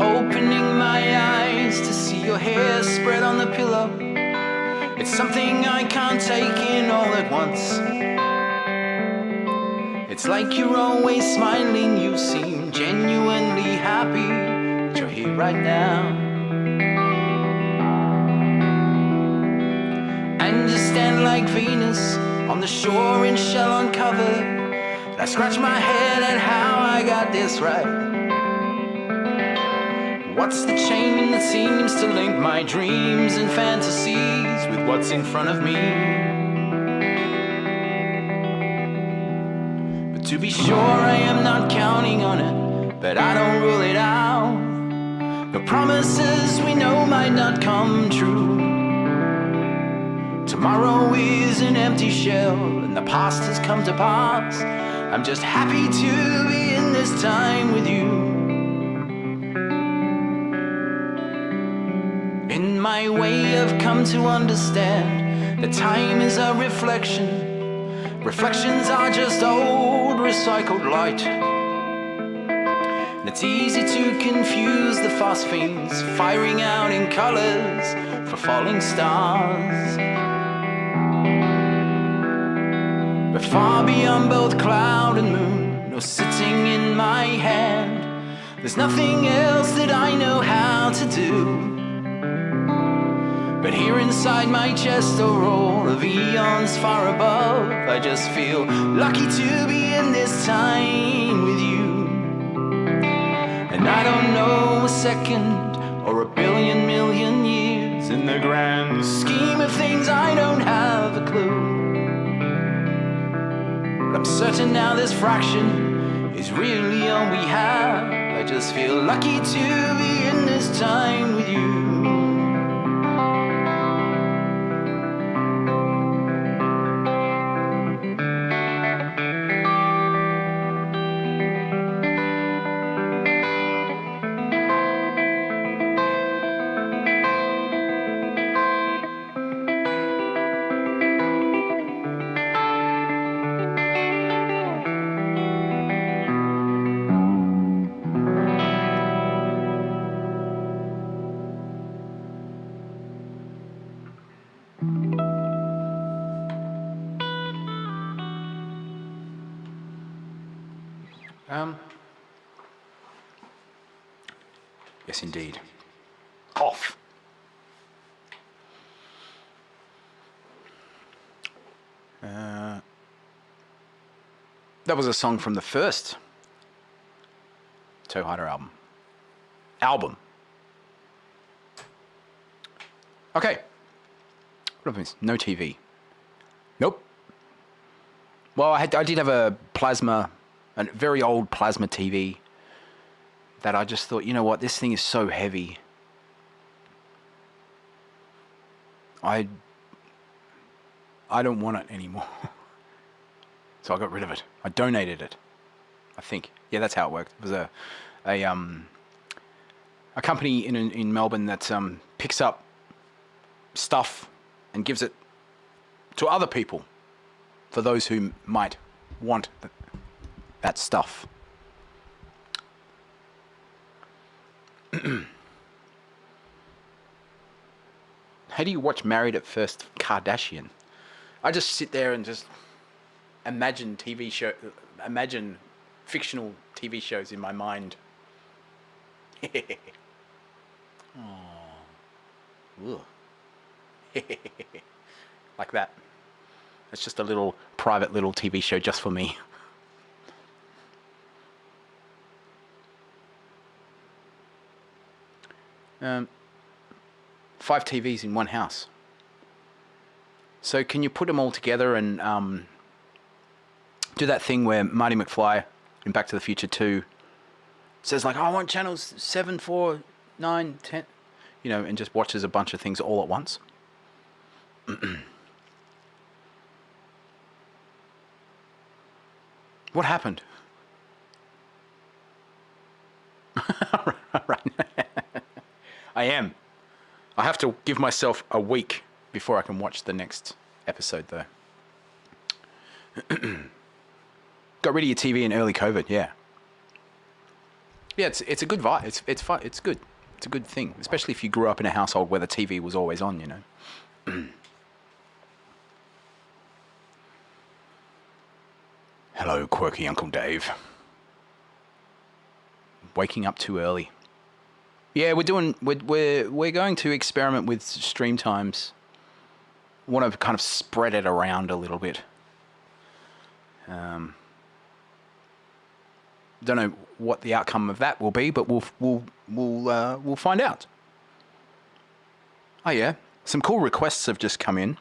Speaker 1: Opening my eyes to see your hair spread on the pillow. It's something I can't take in all at once. It's like you're always smiling, you seem genuinely happy that you're here right now. And you stand like Venus on the shore in shell uncovered. I scratch my head at how I got this right. What's the chain that seems to link my dreams and fantasies with what's in front of me? But to be sure, I am not counting on it, but I don't rule it out. The promises we know might not come true. Tomorrow is an empty shell, and the past has come to pass. I'm just happy to be in this time with you. In my way, I've come to understand that time is a reflection. Reflections are just old, recycled light. And it's easy to confuse the phosphenes firing out in colors for falling stars. But far beyond both cloud and moon, no sitting in my hand, there's nothing else that I know how to do. But here inside my chest, a roar of eons far above, I just feel lucky to be in this time with you. And I don't know a second or a billion million years. In the grand scheme of things, I don't have a clue. But I'm certain now this fraction is really all we have. I just feel lucky to be in this time with you. Yes, indeed. Off. That was a song from the first Toehider album. Okay. What have I missed? No TV. Nope. Well, I did have a very old plasma TV that I just thought, you know what, this thing is so heavy. I don't want it anymore. So I got rid of it. I donated it, I think. Yeah, that's how it worked. It was a company in Melbourne that picks up stuff and gives it to other people for those who might want that stuff. How do you watch Married at First Kardashian? I just sit there and just imagine fictional TV shows in my mind. Like that. It's just a little private little TV show just for me. 5 TVs in one house. So can you put them all together and do that thing where Marty McFly in Back to the Future 2 says like, oh, I want channels 7, 4, 9, 10, you know, and just watches a bunch of things all at once. What happened? Right. I am. I have to give myself a week before I can watch the next episode, though. Got rid of your TV in early COVID, yeah. Yeah, it's a good vibe. It's fun. It's good. It's a good thing, especially if you grew up in a household where the TV was always on, you know. Hello, quirky Uncle Dave. Waking up too early. Yeah, we're going to experiment with stream times. Want to kind of spread it around a little bit. Don't know what the outcome of that will be, but we'll find out. Oh yeah, some cool requests have just come in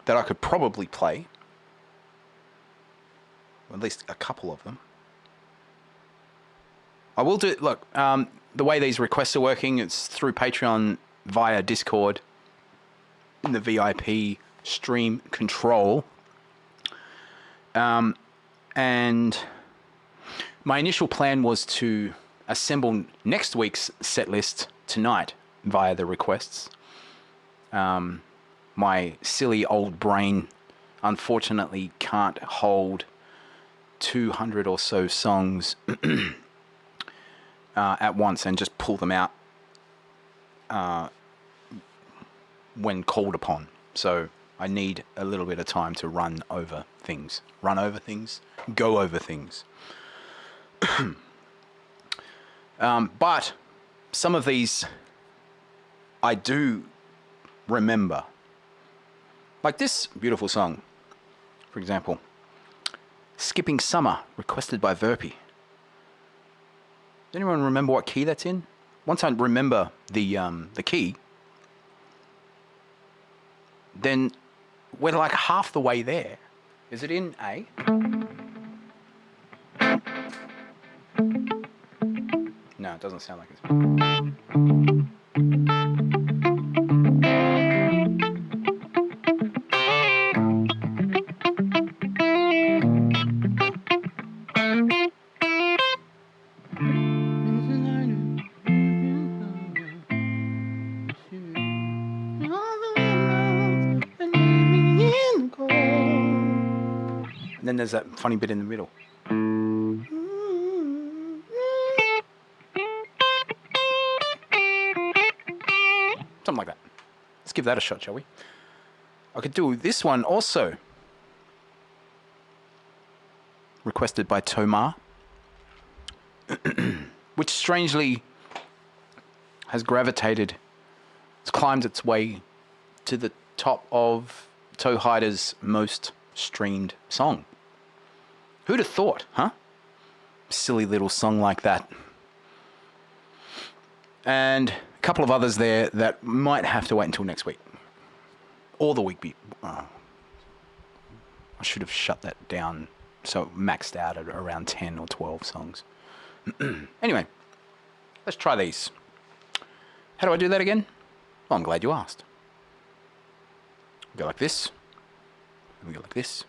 Speaker 1: that I could probably play. Or at least a couple of them. I will do. Look, the way these requests are working, it's through Patreon via Discord in the VIP stream control. And my initial plan was to assemble next week's set list tonight via the requests. My silly old brain unfortunately can't hold 200 or so songs at once and just pull them out when called upon. So I need a little bit of time to run over things, go over things. But some of these I do remember. Like this beautiful song, for example. Skipping Summer, requested by Verpy. Does anyone remember what key that's in? Once I remember the key, then we're like half the way there. Is it in A? No, it doesn't sound like it. And then there's that funny bit in the middle. Something like that. Let's give that a shot, shall we? I could do this one also. Requested by Tomar. Which strangely has gravitated, it's climbed its way to the top of Toehider's most streamed song. Who'd have thought, huh? Silly little song like that. And a couple of others there that might have to wait until next week. Or the week I should have shut that down so it maxed out at around 10 or 12 songs. Anyway, let's try these. How do I do that again? Well, I'm glad you asked. We go like this. And we go like this.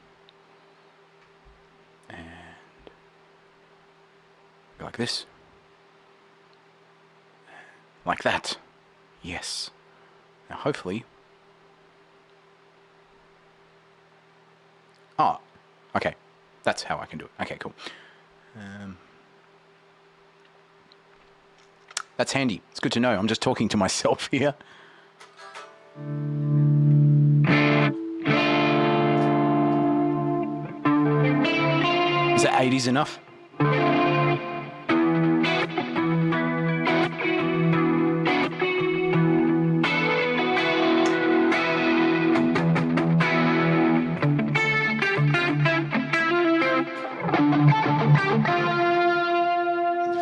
Speaker 1: And go like this. Like that. Yes. Now hopefully. Oh, okay. That's how I can do it. Okay, cool. That's handy. It's good to know. I'm just talking to myself here. Is that 80s enough?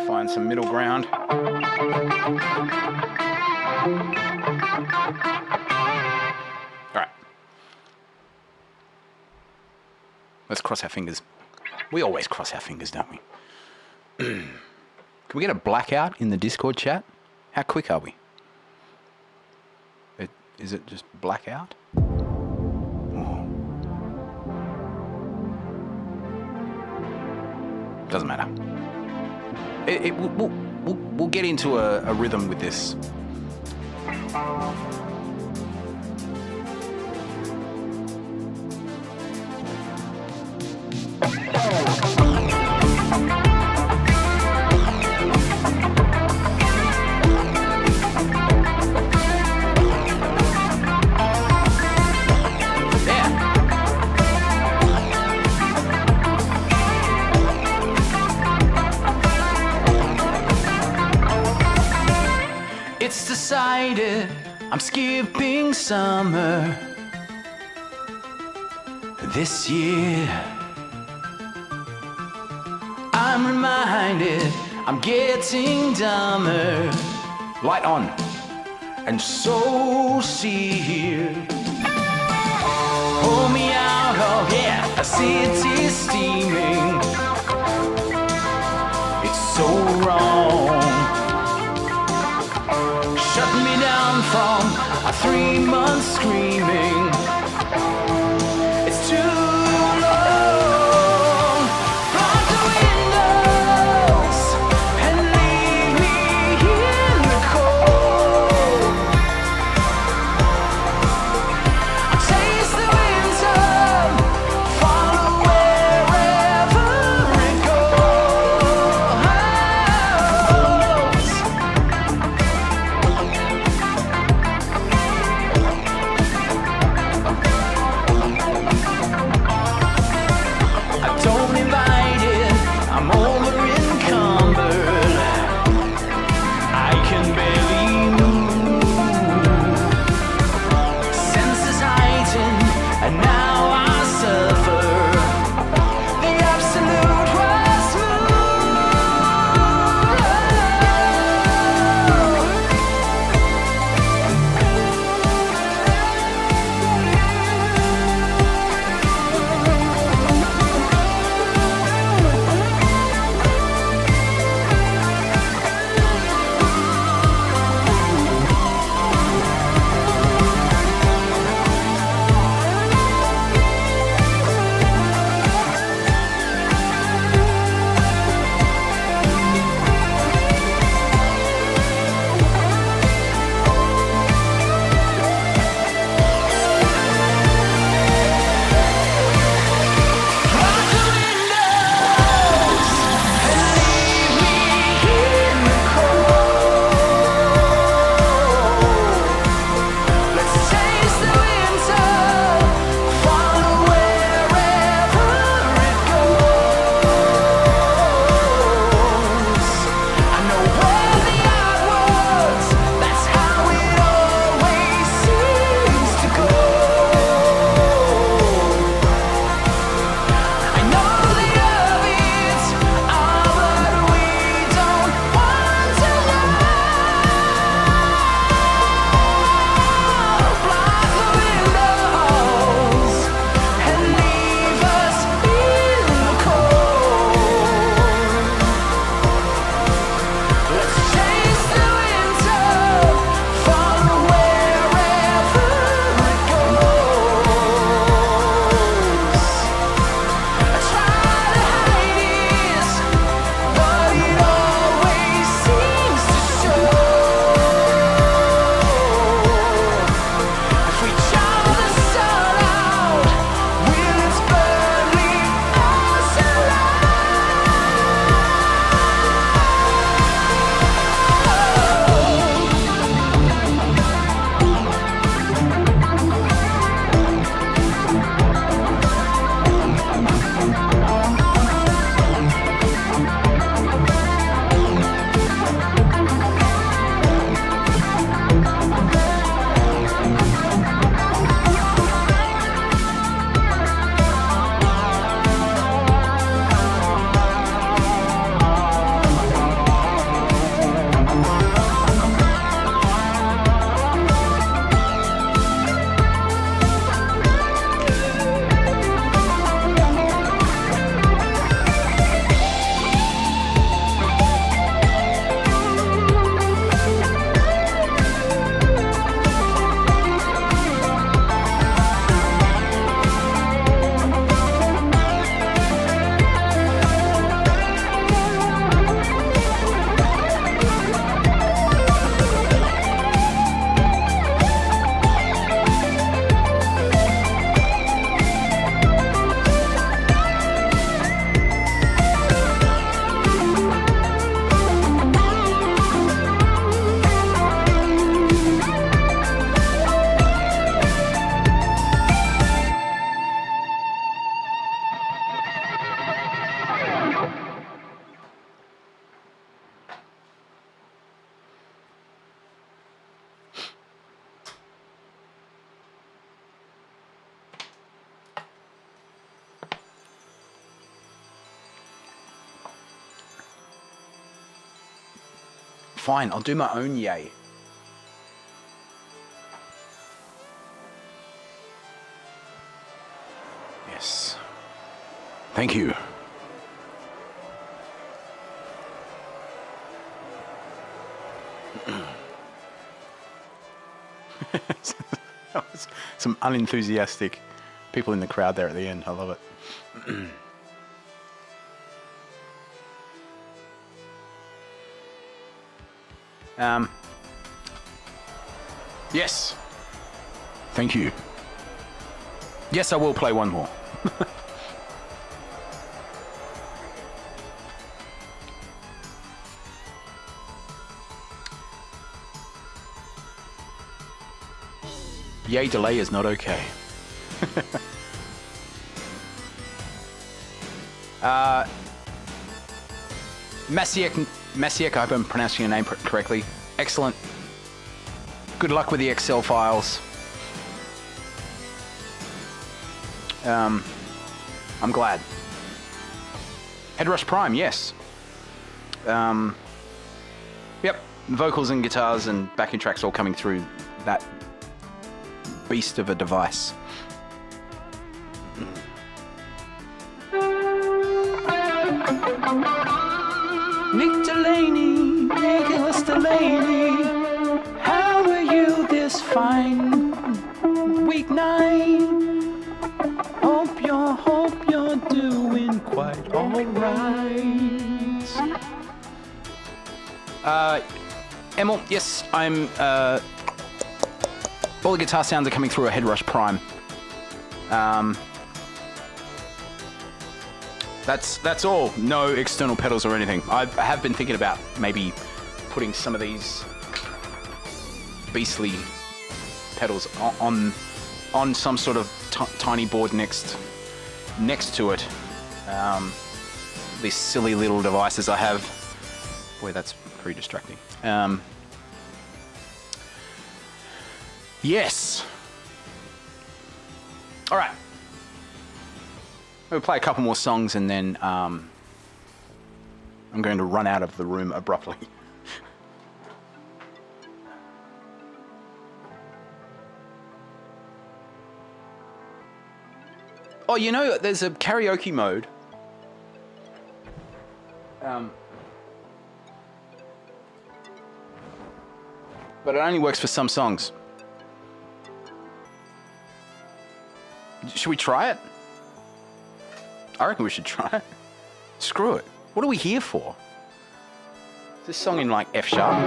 Speaker 1: Find some middle ground. All right. Let's cross our fingers. We always cross our fingers, don't we? Can we get a blackout in the Discord chat? How quick are we? Is it just blackout? Doesn't matter. We'll get into a rhythm with this. It's decided I'm skipping summer this year. I'm
Speaker 2: I'm reminded I'm getting dumber.
Speaker 1: Light on.
Speaker 2: And so see here. Pull me out of, a city steaming. It's so wrong. Shut me down from a 3 months screaming. It's too long. Block the windows and leave me in the cold. I'll taste the winter, follow wherever it goes.
Speaker 1: Fine, I'll do my own yay. Yes. Thank you. Some unenthusiastic people in the crowd there at the end. I love it. Yes. Thank you. Yes, I will play one more. Yay, delay is not okay. Masiek, I hope I'm pronouncing your name correctly. Excellent. Good luck with the Excel files. I'm glad. Headrush Prime, yes. Yep, vocals and guitars and backing tracks all coming through that beast of a device. Nick Delaney, Nicholas Delaney, how are you this fine week 9? Hope you're doing quite alright. Emil, yes, I'm all the guitar sounds are coming through a Headrush Prime. That's all. No external pedals or anything. I have been thinking about maybe putting some of these beastly pedals on some sort of tiny board next to it. These silly little devices I have. Boy, that's pretty distracting. Yes. All right. We'll play a couple more songs and then I'm going to run out of the room abruptly. Oh, you know, there's a karaoke mode. But it only works for some songs. Should we try it? I reckon we should try it. Screw it. What are we here for? Is this song in like F sharp?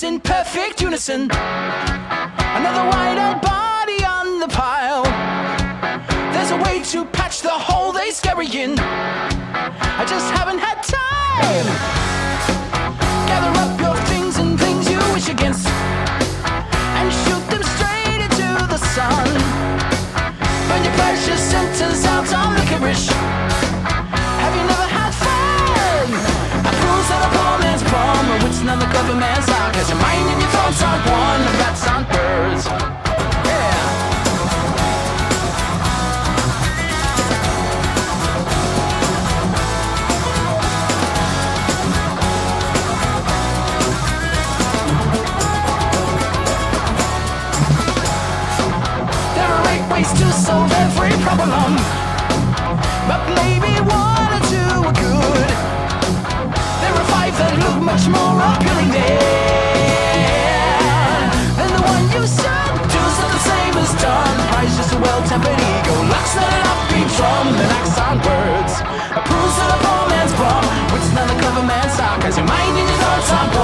Speaker 1: In perfect unison, another wide-eyed body on the pile. There's a way to patch the hole they scurry in. I just haven't had time. Gather up your things and things you wish against, and shoot them straight into the sun. Burn your pleasure centers out on licorice. Have you never had fun? I cruise at a poor man's prom, which none the clever man's out. Cause your mind and your thoughts aren't one, and rats aren't birds. Yeah. There are 8 ways to solve every problem, but maybe 1 or 2 are good. There are 5 that look much more appealing than the one you said. Do so the same as done. Prize just a well-tempered ego. Locks not an upbeat drum and acts on words. A bruise of a poor man's bum, which is not a clever man's sound. Cause your mind and your thoughts aren't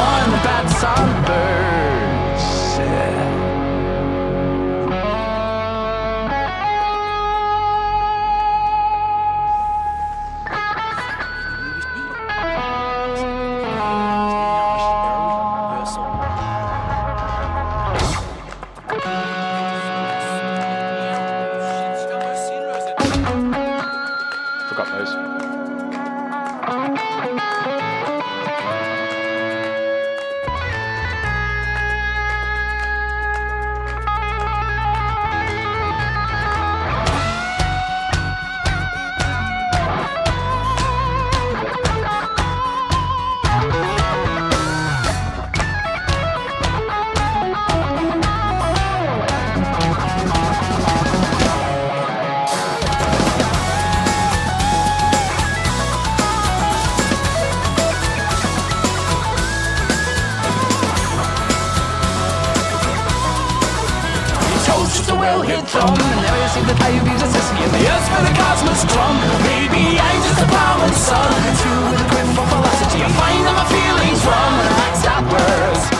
Speaker 2: will hit drum. And never seem to play music necessity. And the earth's for the cosmos drum. Maybe I'm just a common son. Through with a grip for philosophy. I find that my feelings from when I stop words.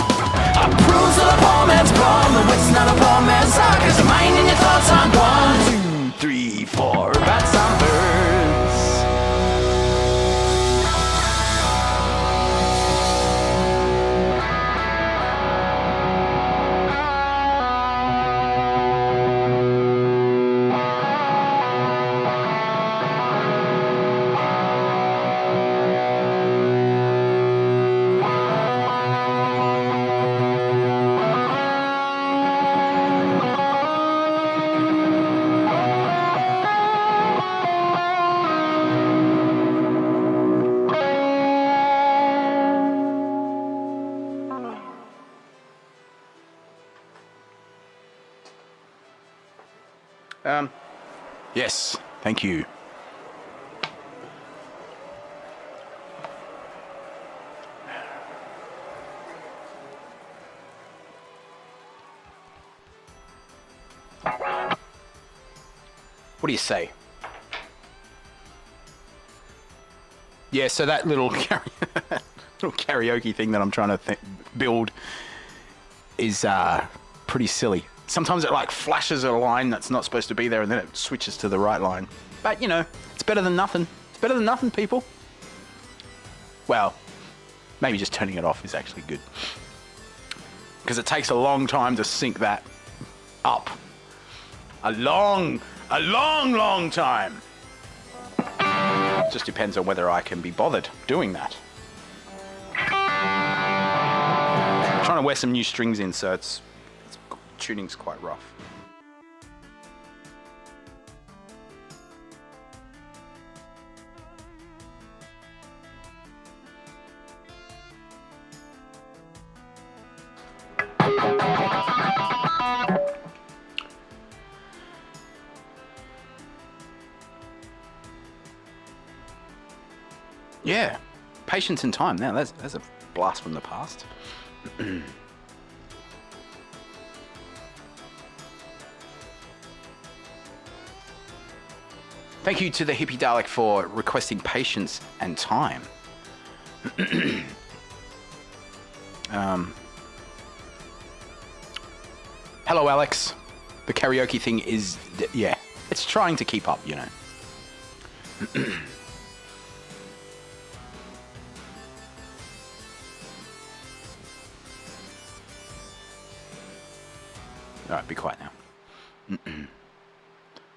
Speaker 2: I prove to the poor man's problem. The wit's not a poor man's art. Cause your mind and your thoughts aren't 1, 2, 3, 4 bats on birds.
Speaker 1: Yes, thank you. What do you say? Yeah, so that little karaoke thing that I'm trying to build is pretty silly. Sometimes it like flashes a line that's not supposed to be there and then it switches to the right line. But, you know, it's better than nothing. It's better than nothing, people. Well, maybe just turning it off is actually good. Because it takes a long time to sync that up. A long time. It just depends on whether I can be bothered doing that. I'm trying to wear some new strings in, so tuning's quite rough. Yeah, patience and time. Now that's a blast from the past. Thank you to the Hippie Dalek for requesting patience and time. Hello, Alex. The karaoke thing is, yeah, it's trying to keep up, you know. All right, be quiet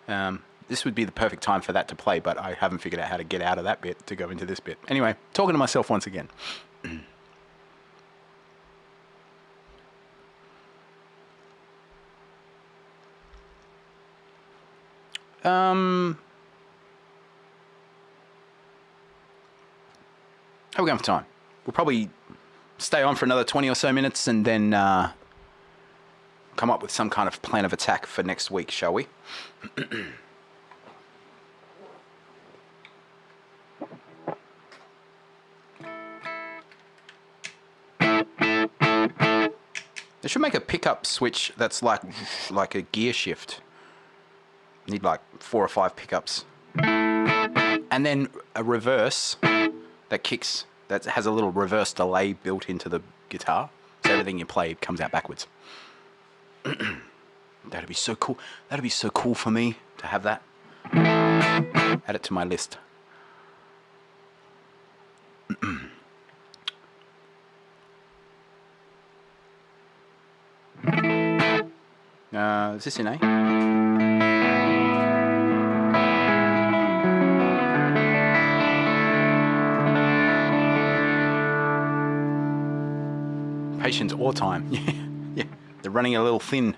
Speaker 1: now. This would be the perfect time for that to play, but I haven't figured out how to get out of that bit to go into this bit. Anyway, talking to myself once again. How are we going for time? We'll probably stay on for another 20 or so minutes and then come up with some kind of plan of attack for next week, shall we? They should make a pickup switch that's like a gear shift. Need like 4 or 5 pickups. And then a reverse that has a little reverse delay built into the guitar. So everything you play comes out backwards. That'd be so cool. That'd be so cool for me to have that. Add it to my list. Is this in A? Patience or time. Yeah, they're running a little thin.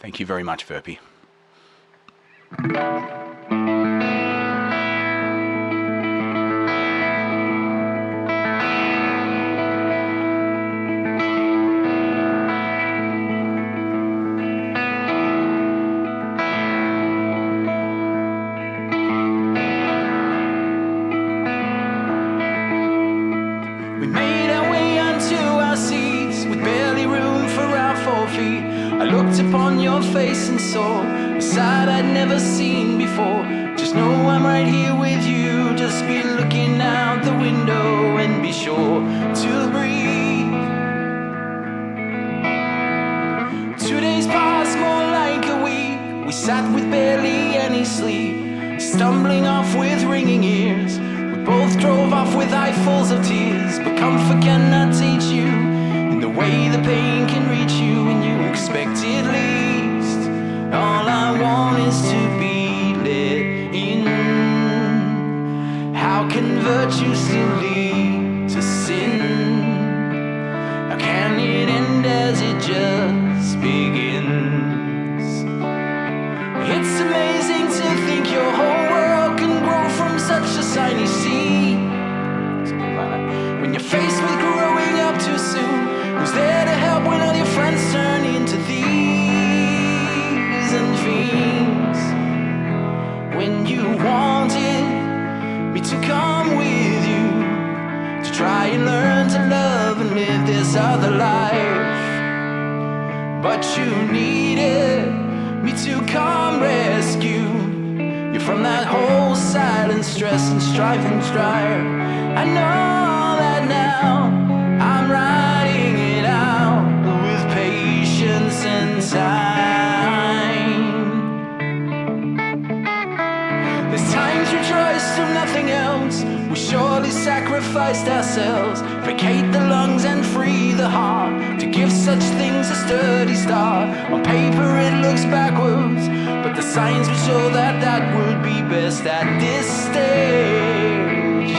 Speaker 1: Thank you very much, Verpy.
Speaker 2: We made our way onto our seats with barely room for upon your face and saw a sight I'd never seen before. Just know I'm right here with you. Just be looking out the window and be sure to breathe. 2 days passed more like a week. We sat with barely any sleep, stumbling off with ringing ears. We both drove off with eyefuls of tears. But comfort cannot teach you in the way the pain can reach you when you expect it least. All I want is to be let in. How can virtue still lead to sin? How can it end as it just begins? It's amazing to think your whole world can grow from such a tiny seed. When you're faced with growing up too soon, who's there to help when all your friends turn into thieves and fiends? When you wanted me to come with you, to try and learn to love and live this other life, but you needed me to come rescue you from that whole silent stress and strife and strife. I know that now I'm writing it out with patience and time. There's times we trust from nothing else. We surely sacrificed ourselves, vacate the lungs and free the heart, to give such things a sturdy start. On paper it looks backwards, but the signs would show that that would be best at this stage.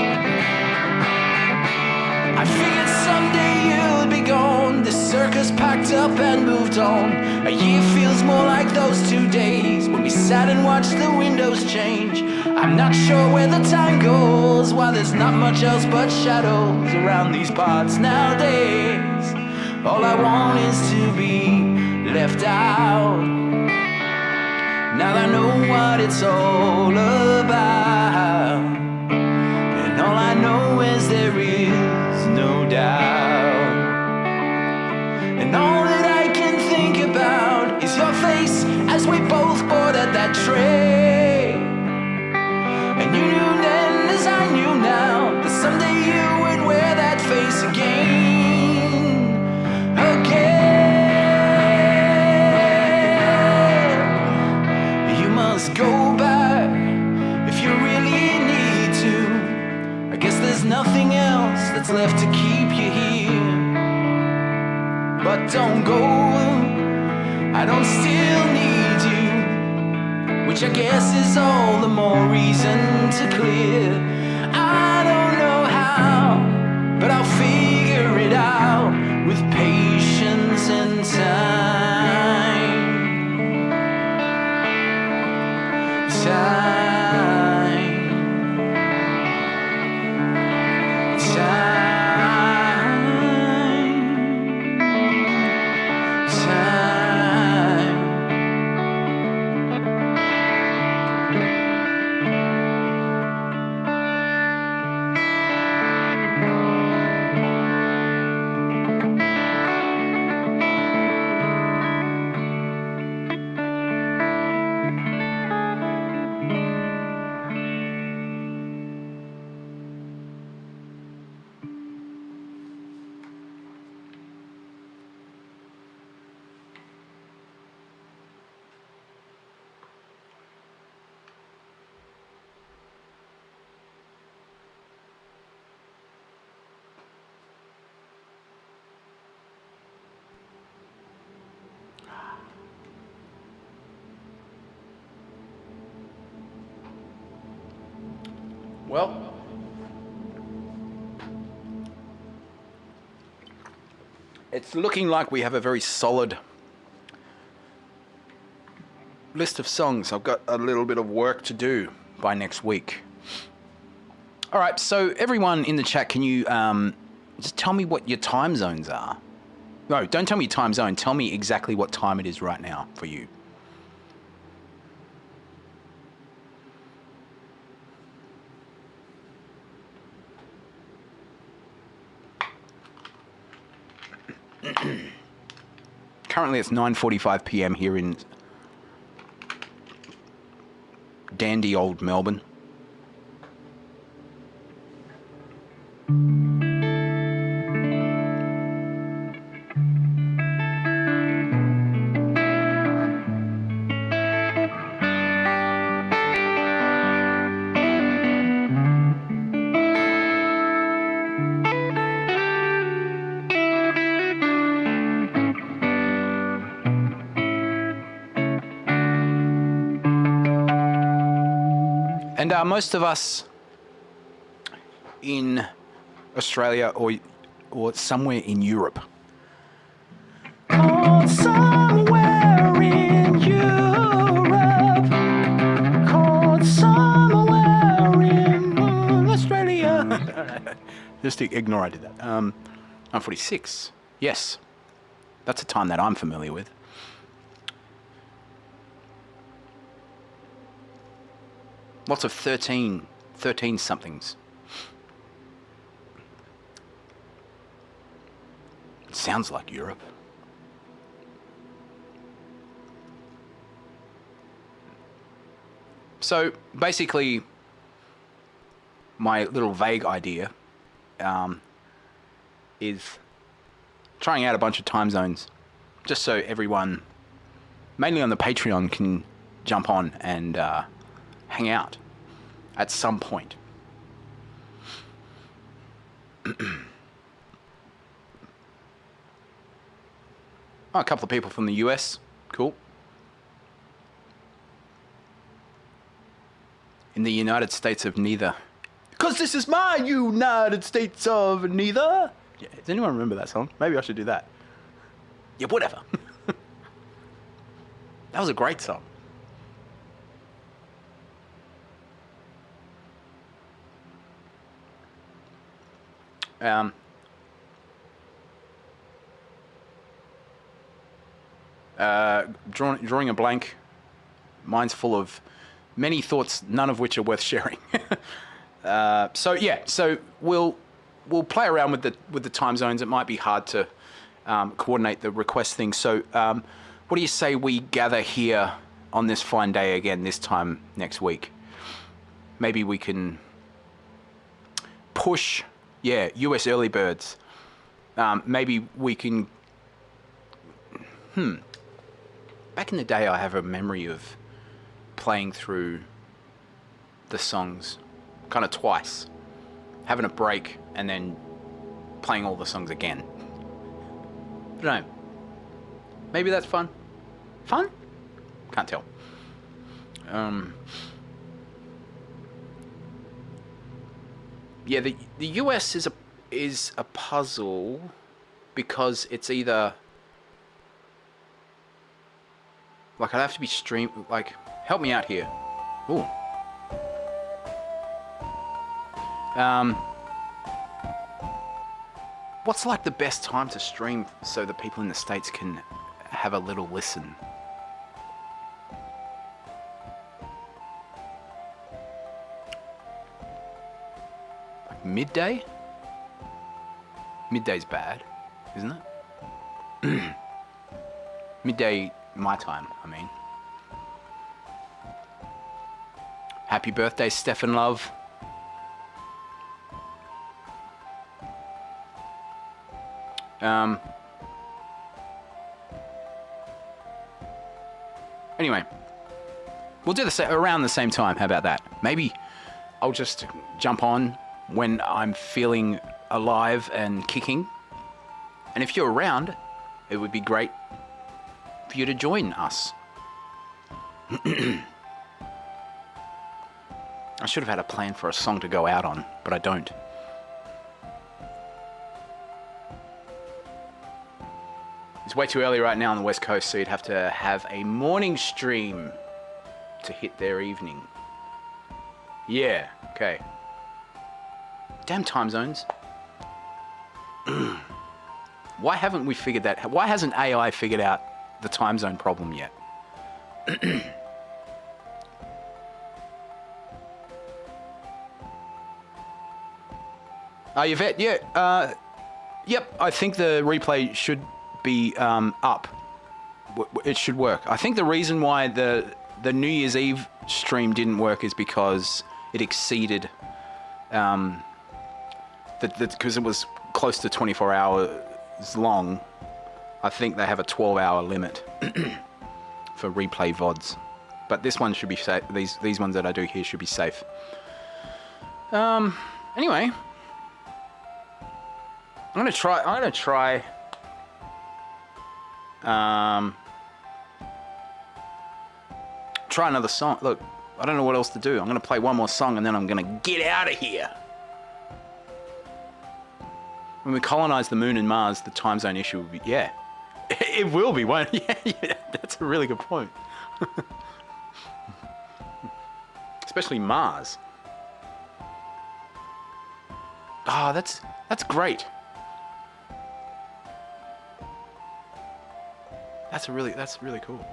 Speaker 2: I figured someday you'd be gone, this circus packed up and moved on. A year feels more like those 2 days when we sat and watched the windows change. I'm not sure where the time goes, why there's not much else but shadows around these parts nowadays. All I want is to be left out. Now I know what it's all about, and all I know is there is no doubt. And all that I can think about is your face as we both boarded that train. And you knew then, as I knew now, that someday you would wear that face again. Again. You must go back if you really need to. I guess there's nothing else that's left to keep you here. But don't go, I don't still need you, which I guess is all the more reason to clear. I don't know how, but I'll figure it out with patience and time. Time. Well, it's looking like we have a very solid list of songs. I've got a little bit of work to do by next week. All right, so everyone in the chat, can you just tell me what your time zones are? No, don't tell me your time zone. Tell me exactly what time it is right now for you.
Speaker 1: Currently it's 9:45 p.m. here in dandy old Melbourne. And most of us in Australia or somewhere in Europe.
Speaker 2: Caught somewhere in Europe. Caught somewhere in
Speaker 1: Australia. Just ignore I did that. 9:46. Yes. That's a time that I'm familiar with. Lots of 13 somethings. It sounds like Europe. So basically, my little vague idea is trying out a bunch of time zones, just so everyone, mainly on the Patreon, can jump on and hang out at some point. Oh, a couple of people from the US. Cool. In the United States of neither. Because this is my United States of neither. Yeah, does anyone remember that song? Maybe I should do that. Yeah, whatever. That was a great song. Drawing a blank. Mine's full of many thoughts, none of which are worth sharing. So we'll play around with the time zones. It might be hard to coordinate the request thing. So what do you say we gather here on this fine day again this time next week? Maybe we can push, US early birds. Maybe we can... Back in the day, I have a memory of playing through the songs kind of twice, having a break, and then playing all the songs again. I don't know. Maybe that's fun. Fun? Can't tell. The US is a puzzle because it's either like I'd have to be help me out here. Ooh. What's like the best time to stream so that people in the States can have a little listen? Like midday? Midday's bad, isn't it? Midday my time, I mean. Happy birthday, Stefan Love. Anyway, we'll do around the same time. How about that? Maybe I'll just jump on when I'm feeling alive and kicking. And if you're around, it would be great for you to join us. I should have had a plan for a song to go out on, but I don't. It's way too early right now on the West Coast, so you'd have to have a morning stream to hit their evening. Yeah, okay. Damn time zones. Why haven't we figured that? Why hasn't AI figured out the time zone problem yet? Yvette, yeah. Yep, I think the replay should be up it should work. I think the reason why the New Year's Eve stream didn't work is because it exceeded because it was close to 24 hours long. I think they have a 12-hour limit for replay VODs, but this one should be safe. These ones that I do here should be safe. Anyway, I'm gonna try. Try another song. Look, I don't know what else to do. I'm gonna play one more song and then I'm gonna get out of here. When we colonize the moon and Mars, the time zone issue will be, yeah. It will be, won't it? Yeah, that's a really good point. Especially Mars. Oh, that's great. That's really cool.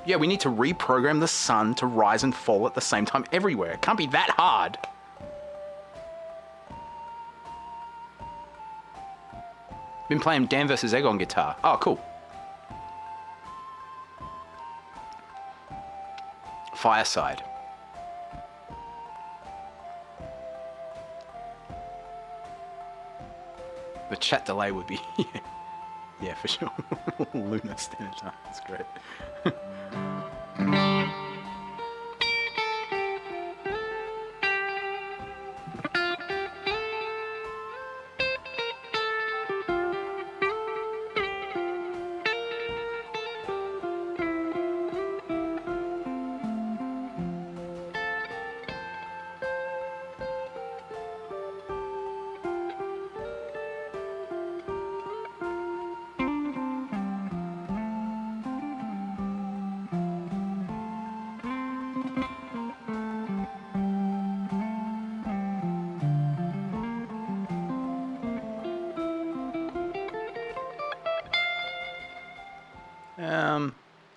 Speaker 1: Yeah, we need to reprogram the sun to rise and fall at the same time everywhere. It can't be that hard. Been playing Dan vs. Egg on guitar. Oh, cool. Fireside. The chat delay would be... yeah, for sure. Lunar Standard Time. That's great.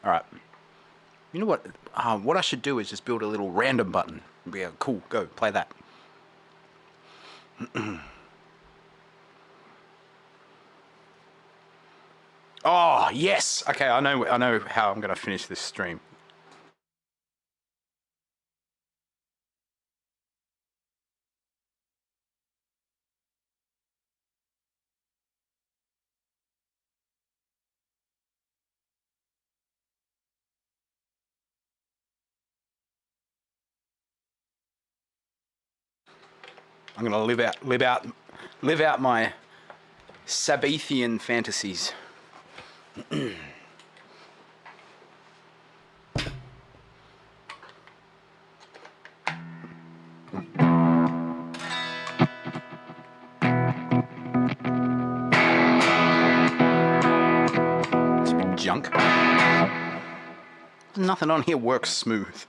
Speaker 1: All right. You know what? What I should do is just build a little random button. Yeah, cool. Go play that. Oh yes. Okay, I know how I'm gonna finish this stream. I'm gonna live out my Sabbathian fantasies. Some junk. Nothing on here works smooth.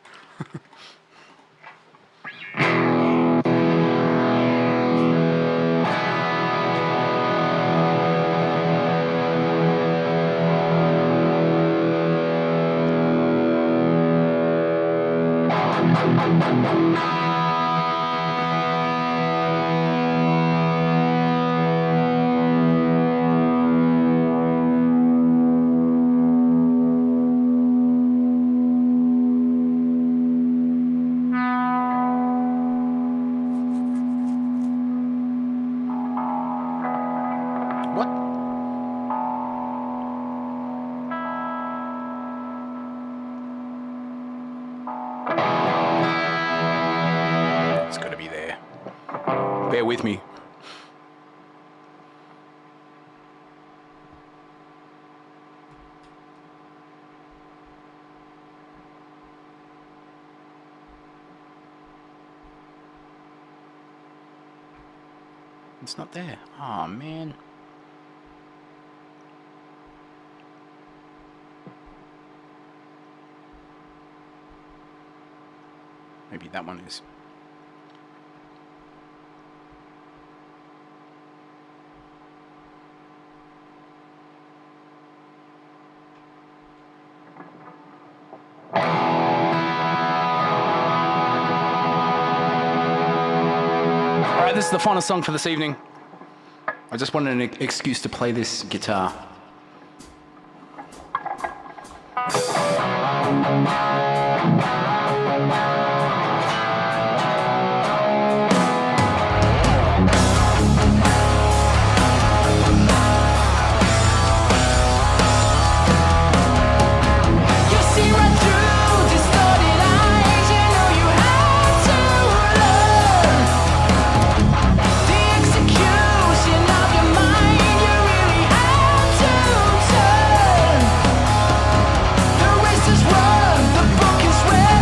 Speaker 1: Bear with me. It's not there. Oh man. Maybe that one is. This is the final song for this evening. I just wanted an excuse to play this guitar.
Speaker 2: You see right through distorted eyes. You know you have to learn the execution of your mind. You really have to turn. The race is run, the book is read.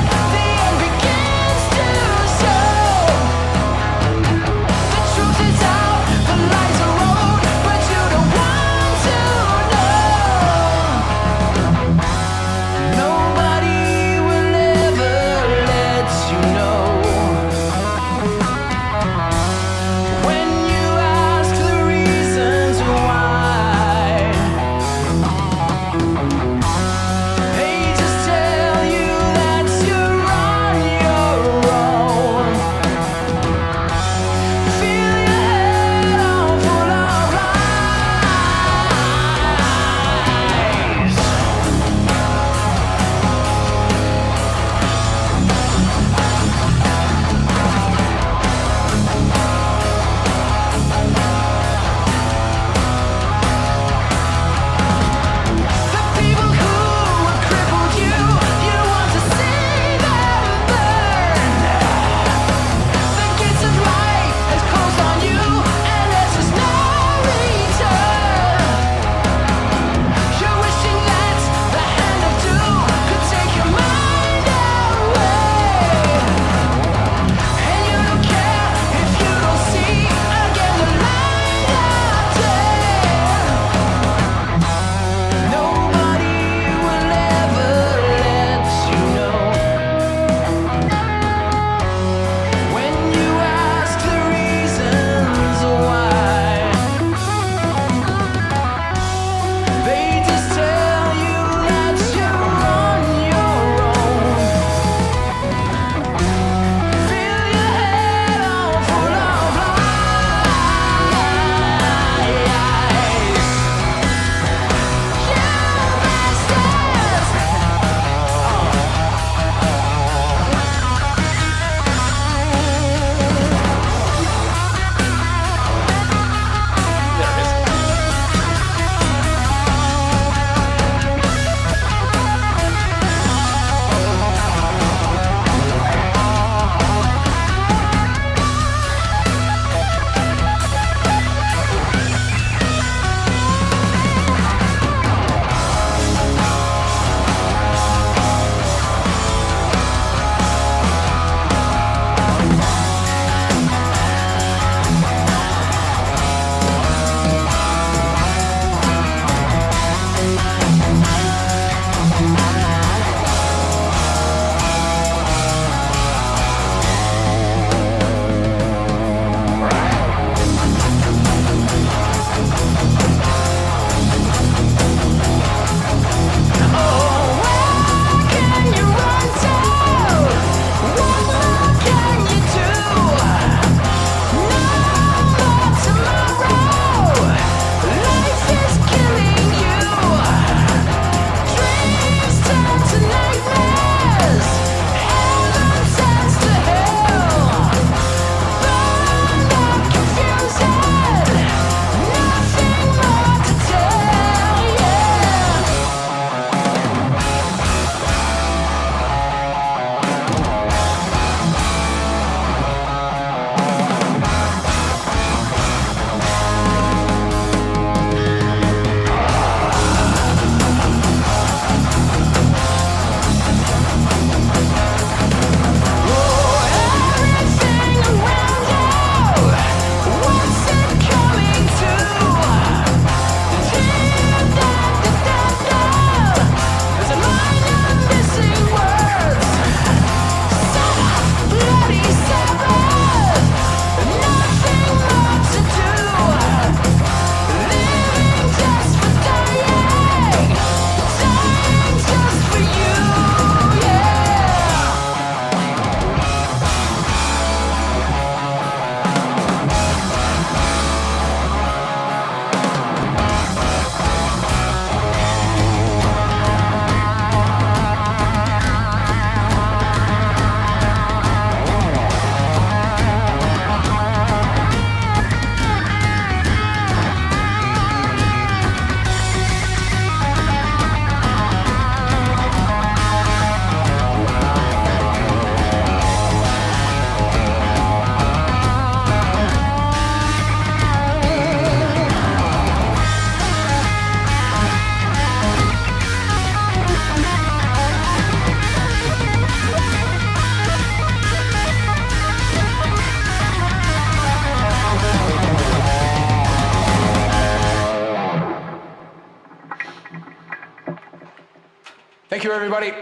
Speaker 1: Thank you, everybody.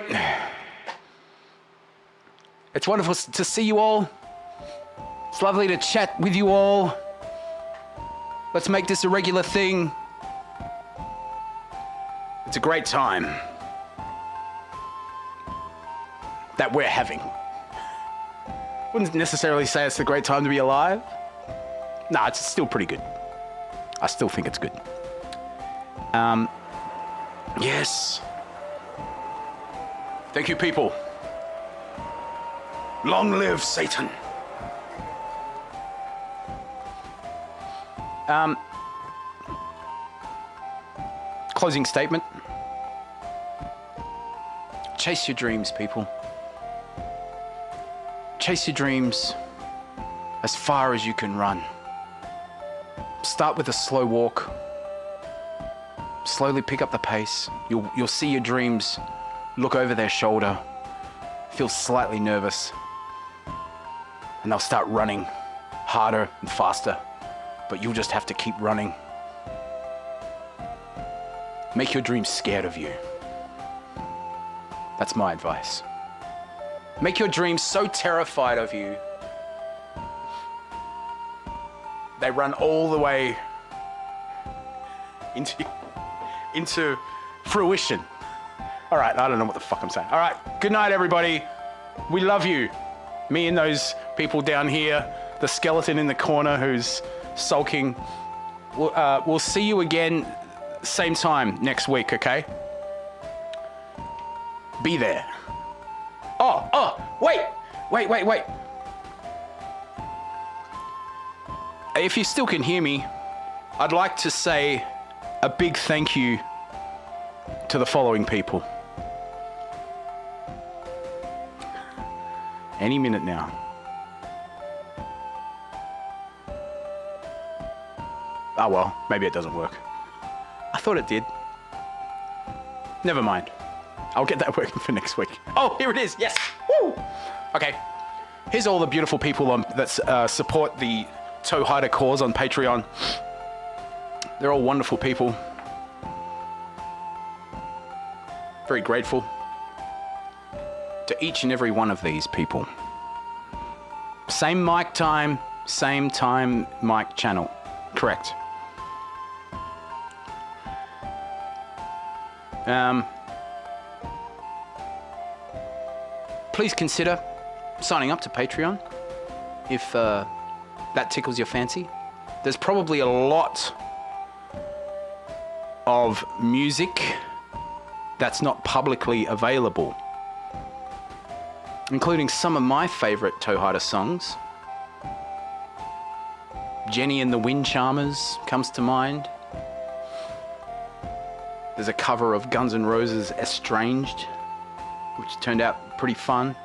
Speaker 1: It's wonderful to see you all. It's lovely to chat with you all. Let's make this a regular thing. It's a great time that we're having. Wouldn't necessarily say it's a great time to be alive. Nah, it's still pretty good. I still think it's good. Yes. Thank you, people. Long live Satan. Closing statement. Chase your dreams, people. Chase your dreams as far as you can run. Start with a slow walk. Slowly pick up the pace. You'll see your dreams look over their shoulder, feel slightly nervous, and they'll start running harder and faster, but you'll just have to keep running. Make your dreams scared of you. That's my advice. Make your dreams so terrified of you, they run all the way into fruition. All right, I don't know what the fuck I'm saying. All right, good night, everybody. We love you. Me and those people down here, the skeleton in the corner who's sulking. We'll see you again same time next week, okay? Be there. Wait. If you still can hear me, I'd like to say a big thank you to the following people. Any minute now. Oh well, maybe it doesn't work. I thought it did. Never mind. I'll get that working for next week. Oh, here it is. Yes. Woo! Okay. Here's all the beautiful people that support the Toehider cause on Patreon. They're all wonderful people. Very grateful to each and every one of these people. Same mic time, mic channel. Correct. Please consider signing up to Patreon if that tickles your fancy. There's probably a lot of music that's not publicly available, including some of my favorite Toehider songs. Jenny and the Wind Charmers comes to mind. There's a cover of Guns N' Roses' Estranged, which turned out pretty fun.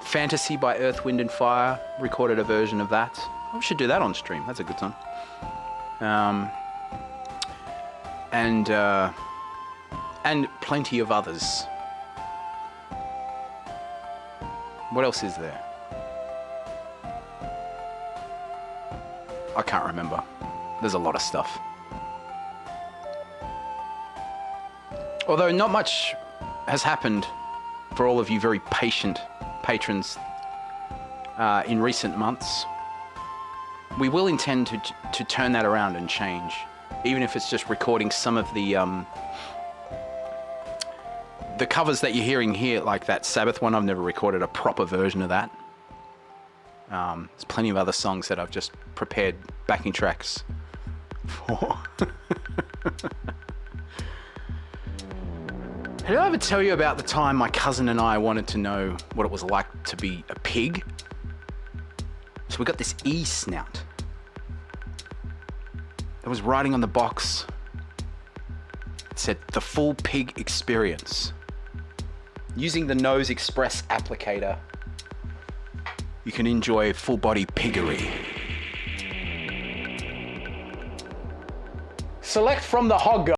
Speaker 1: Fantasy by Earth, Wind and Fire recorded a version of that. We should do that on stream. That's a good song. And plenty of others. What else is there? I can't remember. There's a lot of stuff. Although not much has happened for all of you very patient patrons in recent months, we will intend to turn that around and change, even if it's just recording some of the covers that you're hearing here, like that Sabbath one. I've never recorded a proper version of that. There's plenty of other songs that I've just prepared backing tracks for. Did I ever tell you about the time my cousin and I wanted to know what it was like to be a pig? So we got this e-snout that was writing on the box. It said, "The full pig experience. Using the Nose Express applicator, you can enjoy full body piggery. Select from the hog